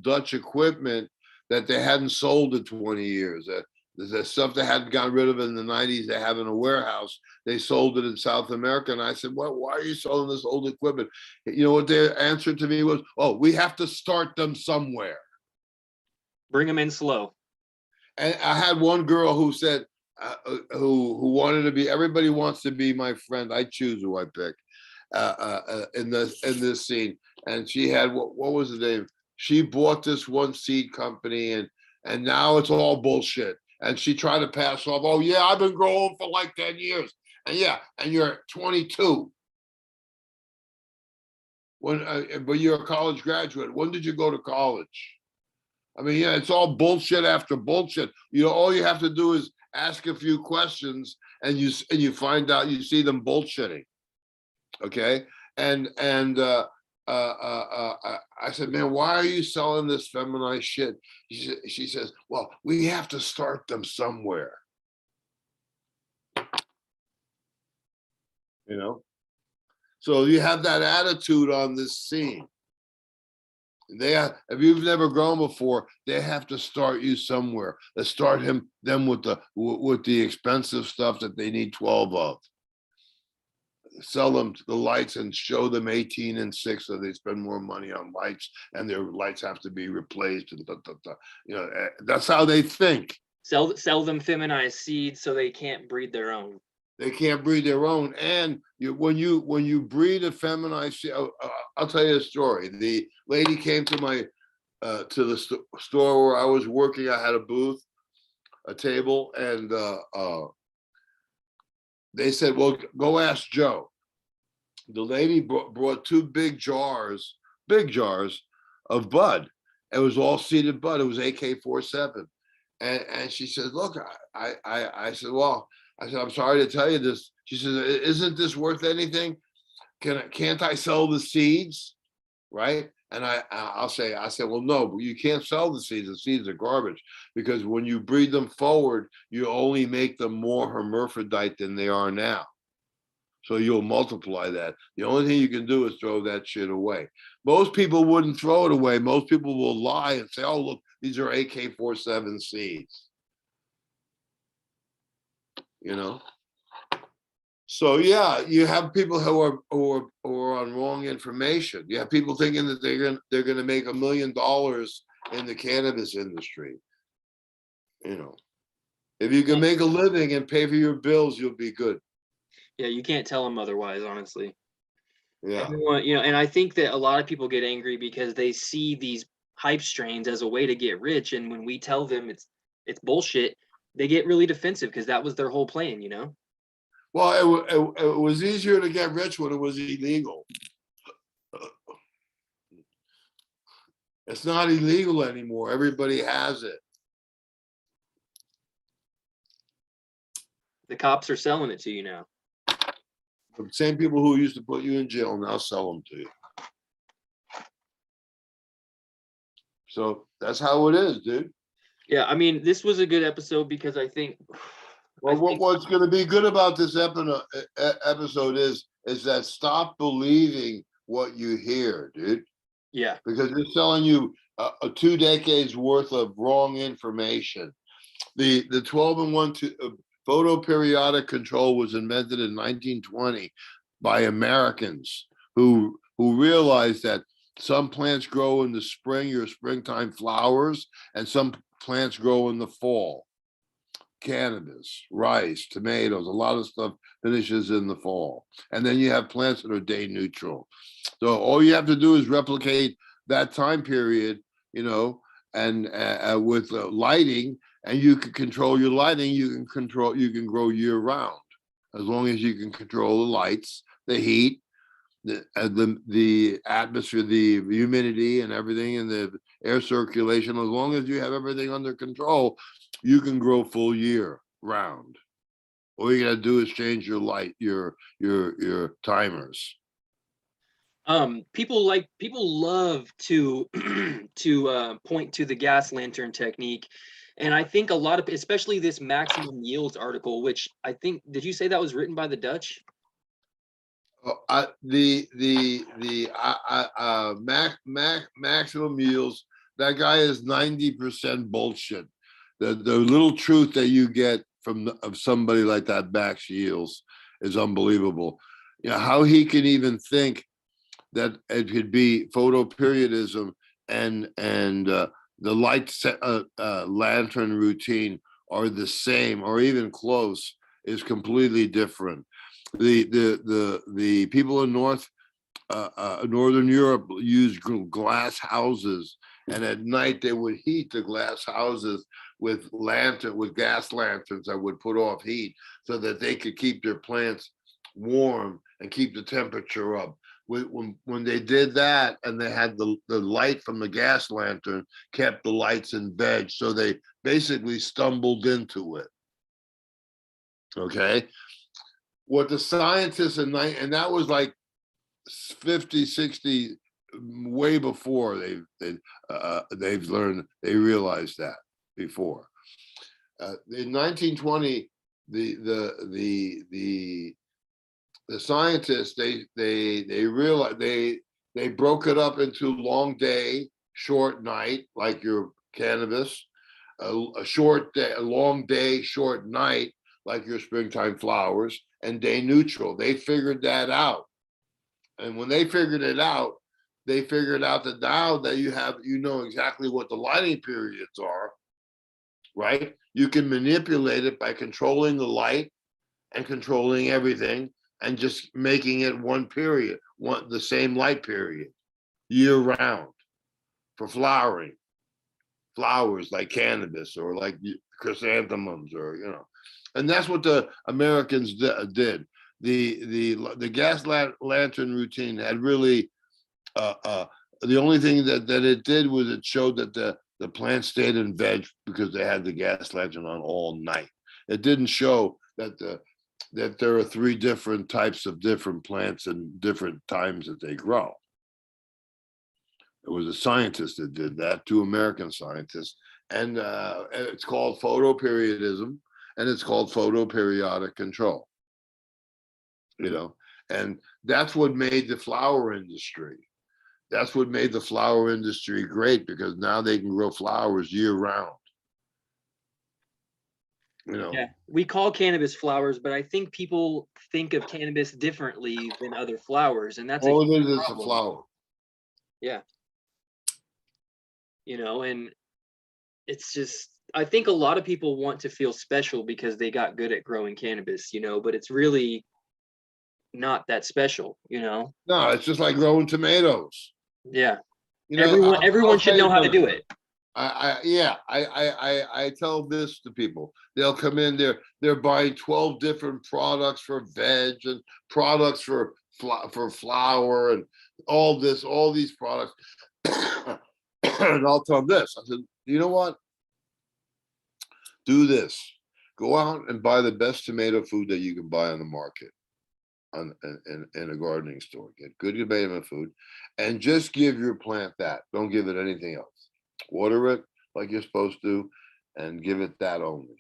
Dutch equipment that they hadn't sold in 20 years. The stuff they hadn't gotten rid of in the 90s, they have in a warehouse. They sold it in South America. And I said, well, why are you selling this old equipment? You know what their answer to me was? Oh, we have to start them somewhere. Bring them in slow. And I had one girl who said, who wanted to be, everybody wants to be my friend. I choose who I pick in this scene. And she had, what was the name? She bought this one seed company and now it's all bullshit. And she tried to pass off, oh yeah, I've been growing for like 10 years. And yeah, and you're 22. But you're a college graduate. When did you go to college? I mean, yeah, it's all bullshit after bullshit. You know, all you have to do is ask a few questions and you find out, you see them bullshitting. Okay. I said, man, why are you selling this feminized shit? She says, well, we have to start them somewhere. You know? So you have that attitude on this scene. If you've never grown before, they have to start you somewhere. Let's start them with the expensive stuff that they need 12 of. Sell them the lights and show them 18 and 6 so they spend more money on lights and their lights have to be replaced. And you know, that's how they think. Sell them feminized seeds so they can't breed their own. They can't breed their own. And when you breed a feminized seed, I'll tell you a story. The lady came to my to the store where I was working. I had a booth, a table, and they said, well, go ask Joe. The lady brought 2 big jars of bud. It was all seeded bud. It was AK-47. And she said, look, I said, well, I said, I'm sorry to tell you this. She says, isn't this worth anything? Can't I sell the seeds? Right? And I said, well, no, but you can't sell the seeds. The seeds are garbage because when you breed them forward, you only make them more hermaphrodite than they are now. So you'll multiply that. The only thing you can do is throw that shit away. Most people wouldn't throw it away. Most people will lie and say, oh, look, these are AK-47 seeds. You know? So yeah, you have people who are on wrong information. You have people thinking that they're gonna make $1 million in the cannabis industry. You know, if you can make a living and pay for your bills, you'll be good. Yeah, you can't tell them otherwise, honestly. Yeah. Everyone, you know, and I think that a lot of people get angry because they see these hype strains as a way to get rich, and when we tell them it's bullshit, they get really defensive because that was their whole plan, you know. Well, it was easier to get rich when it was illegal. It's not illegal anymore. Everybody has it. The cops are selling it to you now. The same people who used to put you in jail now sell them to you. So that's how it is, dude. Yeah, I mean, this was a good episode because I think. Well, what's going to be good about this episode is that stop believing what you hear, dude. Yeah. Because they're selling you 2 decades worth of wrong information. The 12-in-1 photoperiodic control was invented in 1920 by Americans who realized that some plants grow in the spring, your springtime flowers, and some plants grow in the fall. Cannabis, rice, tomatoes, a lot of stuff finishes in the fall. And then you have plants that are day neutral. So all you have to do is replicate that time period, you know, and with lighting, and you can control your lighting. You can grow year round as long as you can control the lights, the heat, the atmosphere, the humidity, and everything, and the air circulation. As long as you have everything under control, you can grow full year round. All you gotta do is change your light, your timers. People love to to point to the gas lantern technique, and I think a lot of, especially this maximum yields article, which I think, did you say that was written by the Dutch? Maximum yields That guy is 90% bullshit. The little truth that you get of somebody like that Max Shields is unbelievable. You know, how he can even think that it could be photoperiodism and the light lantern routine are the same or even close is completely different. The people in Northern Europe use glass houses, and at night they would heat the glass houses with gas lanterns that would put off heat so that they could keep their plants warm and keep the temperature up. When they did that and they had the light from the gas lantern kept the lights in veg, so they basically stumbled into it. Okay, what the scientists and that was like 50, 60, way before they've learned, they realized that before. In 1920, the scientists they realized they broke it up into long day, short night, like your cannabis, a short day, a long day, short night, like your springtime flowers, and day neutral. They figured that out. And when they figured it out, they figured out that now that you know exactly what the lighting periods are, right? You can manipulate it by controlling the light and controlling everything and just making it one period, the same light period, year round for flowering. Flowers like cannabis or like chrysanthemums, or and that's what the Americans did. The gas lantern routine had really the only thing that it did was it showed that the plants stayed in veg because they had the gas lantern on all night. It didn't show that there are 3 different types of different plants and different times that they grow. It was a scientist that did that, 2 American scientists, and it's called photoperiodism, and it's called photoperiodic control. And that's what made the flower industry. That's what made the flower industry great, because now they can grow flowers year round. Yeah, we call cannabis flowers, but I think people think of cannabis differently than other flowers, and that's all it is a flower. Yeah. And it's just, I think a lot of people want to feel special because they got good at growing cannabis, but it's really not that special, No, it's just like growing tomatoes. Yeah. Everyone should know how to do it. I tell this to people. They'll come in, they're buying 12 different products for veg and products for flour and all these products. And I'll tell them this. I said, you know what? Do this. Go out and buy the best tomato food that you can buy on the market, in a gardening store. Get good tomato food, and just give your plant that. Don't give it anything else. Water it like you're supposed to, and give it that only.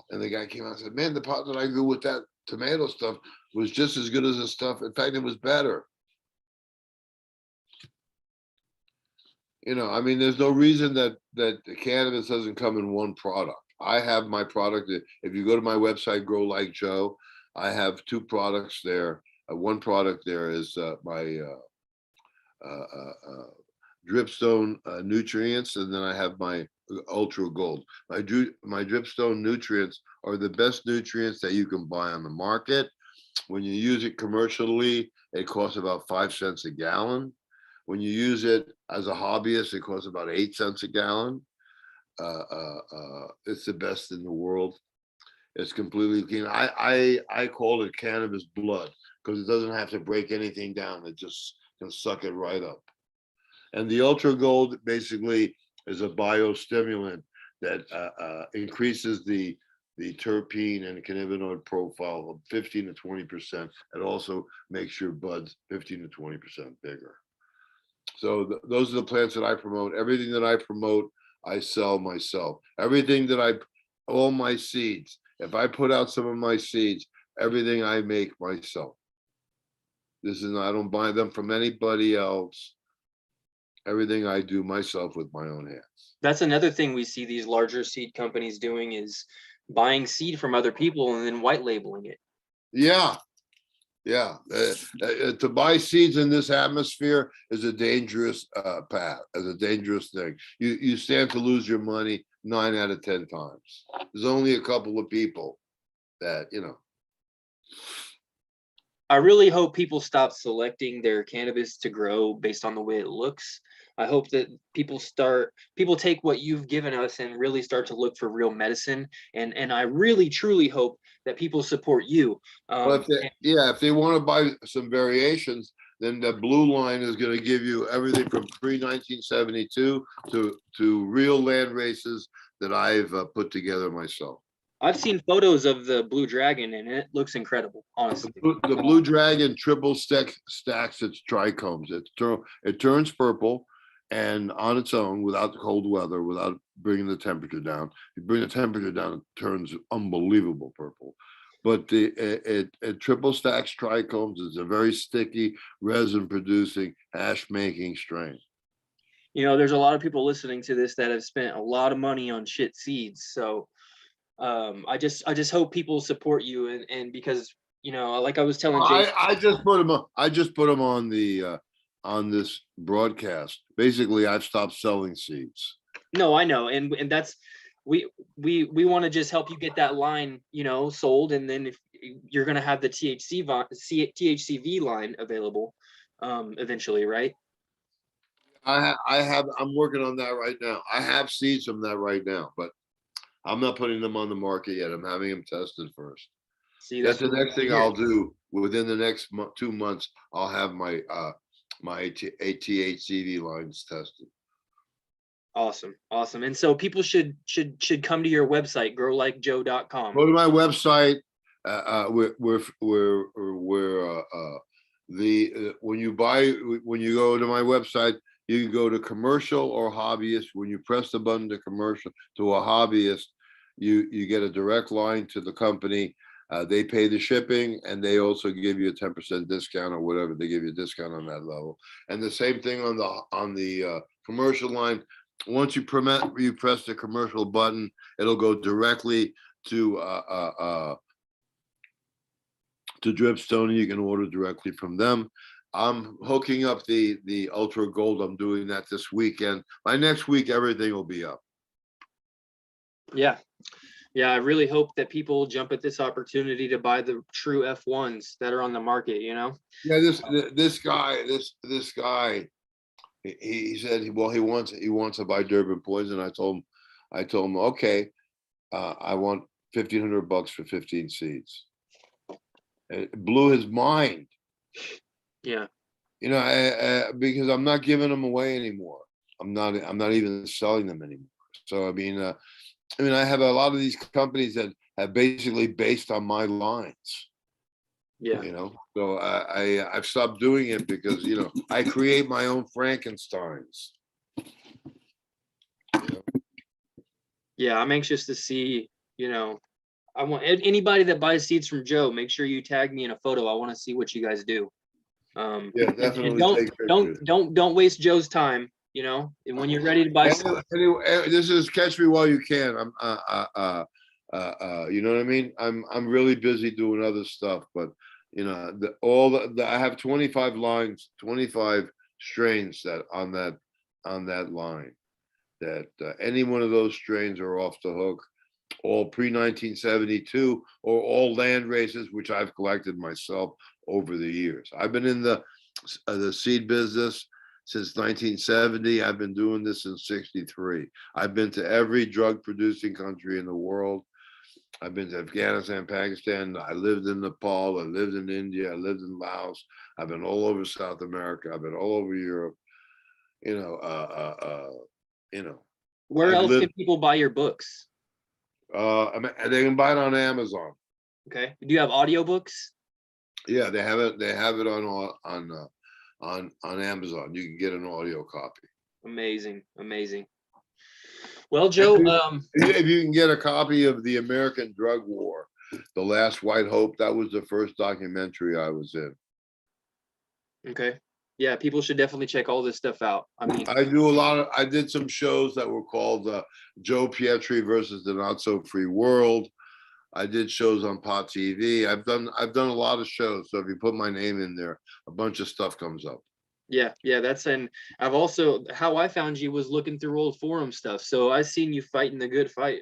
And the guy came out and said, man, the pot that I grew with that tomato stuff was just as good as the stuff. In fact, it was better. I mean, there's no reason that the cannabis doesn't come in one product. I have my product. If you go to my website, Grow Like Joe, I have 2 products there. One product there is my dripstone nutrients, and then I have my Ultra Gold. My dripstone nutrients are the best nutrients that you can buy on the market. When you use it commercially, it costs about 5 cents a gallon. When you use it as a hobbyist, it costs about 8 cents a gallon. It's the best in the world. It's completely clean. I call it cannabis blood, because it doesn't have to break anything down. It just can suck it right up. And the Ultra Gold basically is a biostimulant that increases the terpene and cannabinoid profile of 15 to 20%. It also makes your buds 15 to 20% bigger. So those are the plants that I promote. Everything that I promote, I sell myself. Everything that all my seeds, if I put out some of my seeds, everything I make myself. I don't buy them from anybody else. everything I do myself with my own hands. That's another thing we see these larger seed companies doing is buying seed from other people and then white labeling it. Yeah, yeah. To buy seeds in this atmosphere is a dangerous path, is a dangerous thing. You stand to lose your money 9 out of 10 times. There's only a couple of people that, you know. I really hope people stop selecting their cannabis to grow based on the way it looks. I hope that people take what you've given us and really start to look for real medicine. And I really truly hope that people support you. Well, if they want to buy some variations, then the blue line is going to give you everything from pre-1972 to real land races that I've put together myself. I've seen photos of the Blue Dragon and it looks incredible, honestly. The Blue Dragon triple stacks its trichomes. It turns purple, and on its own, without the cold weather, without bringing the temperature down. You bring the temperature down, it turns unbelievable purple. But it triple stacks trichomes. It's a very sticky, resin-producing, hash-making strain. You know, there's a lot of people listening to this that have spent a lot of money on shit seeds. So I just hope people support you and because you know, like I was telling Jason, I just put them on the on this broadcast. Basically, I've stopped selling seeds. no, I know, and that's we want to just help you get that line, you know, sold, and then if you're gonna have the THCV line available eventually, right? I'm working on that right now. I have seeds from that right now, but I'm not putting them on the market yet. I'm having them tested first. See, That's that's the next thing I'll do within the next 2 months. I'll have my THCV lines tested. awesome. And so people should come to your website, growlikejoe.com. Go to my website. When you go to my website, you can go to commercial or hobbyist. When you press the button to commercial to a hobbyist, you get a direct line to the company. They pay the shipping, and they also give you a 10% discount or whatever. They give you a discount on that level. And the same thing on the commercial line. Once you press the commercial button, it'll go directly to Dripstone, and you can order directly from them. I'm hooking up the Ultra Gold. I'm doing that this weekend. By next week, everything will be up. Yeah. I really hope that people jump at this opportunity to buy the true F1s that are on the market, you know? Yeah, this guy, he said, well, he wants to buy Durban Poison. I told him, okay, I want $1,500 for 15 seeds. It blew his mind. Yeah. You know, because I'm not giving them away anymore. I'm not even selling them anymore. So I mean, I have a lot of these companies that have basically based on my lines. Yeah. You know, so I've stopped doing it because, you know, I create my own Frankensteins. You know? Yeah, I'm anxious to see, you know, I want anybody that buys seeds from Joe, make sure you tag me in a photo. I want to see what you guys do. Yeah, definitely. And don't waste Joe's time, you know, and when you're ready to buy anyway, this is catch me while you can. You know what I mean? I'm really busy doing other stuff, but you know, I have 25 lines, 25 strains that on that line, that any one of those strains are off the hook, all pre-1972 or all land races, which I've collected myself over the years. I've been in the seed business since 1970. I've been doing this since 63. I've been to every drug producing country in the world. I've been to Afghanistan, Pakistan. I lived in Nepal. I lived in India. I lived in Laos. I've been all over South America. I've been all over Europe. You know. Where else can people buy your books? They can buy it on Amazon. Okay. Do you have audiobooks? Yeah, they have it. They have it on Amazon. You can get an audio copy. Amazing. Well, Joe, if you can get a copy of The American Drug War, The Last White Hope, that was the first documentary I was in. Okay. Yeah, people should definitely check all this stuff out. I mean, I did some shows that were called Joe Pietri versus the Not So Free World. I did shows on Pot TV. I've done a lot of shows. So if you put my name in there, a bunch of stuff comes up. yeah, and I've also, how I found you was looking through old forum stuff. So I seen you fighting the good fight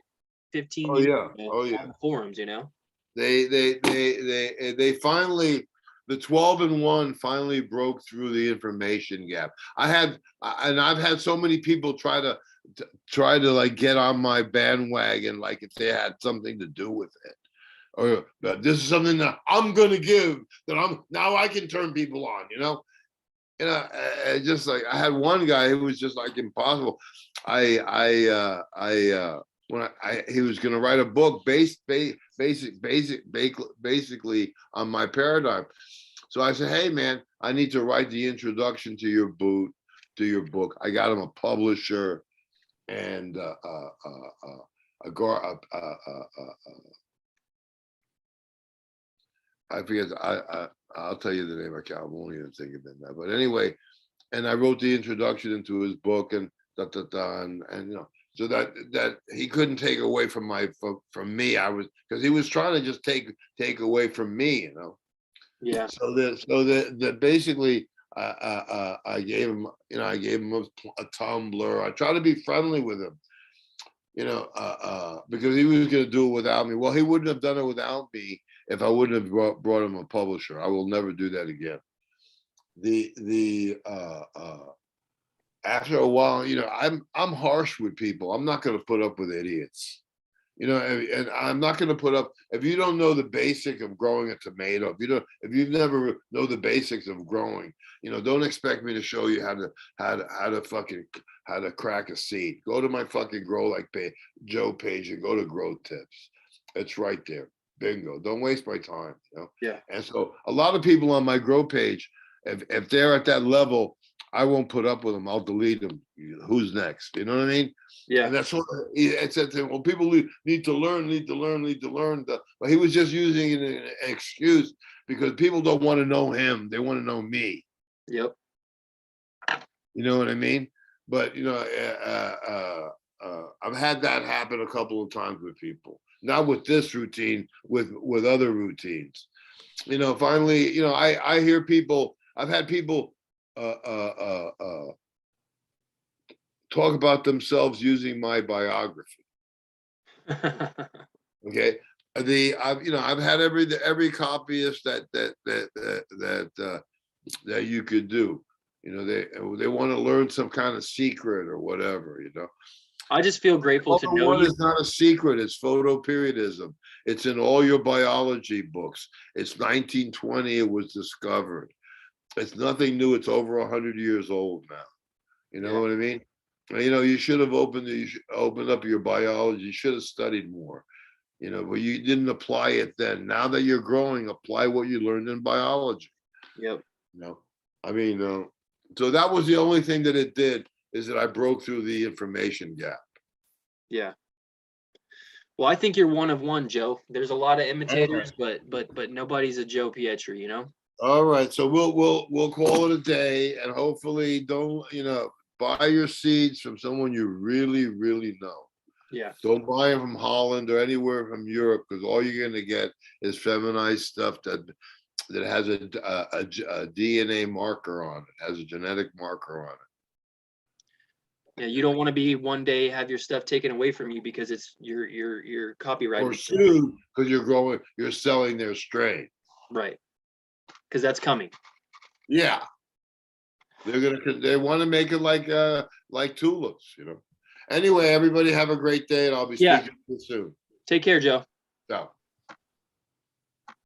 15 Oh years yeah, ago oh yeah. on the forums, you know. They finally, the 12-1 finally broke through the information gap. I've had so many people try to like get on my bandwagon, like if they had something to do with it, or this is something that I'm gonna give, that now I can turn people on, you know. Just like I had one guy who was just like impossible. When he was going to write a book basically on my paradigm. So I said, hey man, I need to write the introduction to your book. I got him a publisher and I forget. I'll tell you the name. I won't even think of it now. But anyway, and I wrote the introduction into his book and and you know, so that he couldn't take away from me. Because he was trying to just take away from me, you know. Yeah. So that basically I gave him, you know, a Tumblr. I try to be friendly with him, you know, because he was going to do it without me. Well, he wouldn't have done it without me if I wouldn't have brought him a publisher. I will never do that again. After a while, you know, I'm harsh with people. I'm not going to put up with idiots, you know, and I'm not going to put up, if you don't know the basic of growing a tomato, if you've never know the basics of growing, you know, don't expect me to show you how to crack a seed. Go to my fucking Grow Like Joe page and go to Grow Tips. It's right there. Bingo. Don't waste my time, you know. Yeah. And so a lot of people on my Grow page, if they're at that level, I won't put up with them. I'll delete them. Who's next? You know what I mean? Yeah. And that's what it said. Well, people need to learn. But he was just using it as an excuse because people don't want to know him. They want to know me. Yep. You know what I mean? But you know, I've had that happen a couple of times with people. Not with this routine, with other routines. You know, finally, you know, I hear people. I've had people talk about themselves using my biography. Okay, I've had every copyist that you could do. You know, they want to learn some kind of secret or whatever. You know, I just feel grateful to know one you. is not a secret. It's photoperiodism. It's in all your biology books. It's 1920. It was discovered. It's nothing new. It's over 100 years old now. You know what I mean? You know, you should have opened up your biology. You should have studied more. You know, but you didn't apply it then. Now that you're growing, apply what you learned in biology. Yep. You know, I mean, so that was the only thing that it did, is that I broke through the information gap. Yeah. Well, I think you're one of one, Joe. There's a lot of imitators, but nobody's a Joe Pietri, you know? All right. So we'll call it a day, and hopefully don't, you know, buy your seeds from someone you really, really know. Yeah. Don't buy them from Holland or anywhere from Europe, because all you're going to get is feminized stuff that has a DNA marker on it, has a genetic marker on it. Yeah, you don't want to be one day have your stuff taken away from you because it's your copyright. Or sued because you're selling their strain. Right. Because that's coming. Yeah. They want to make it like tulips, you know. Anyway, everybody have a great day, and I'll be speaking to you soon. Take care, Joe. Ciao.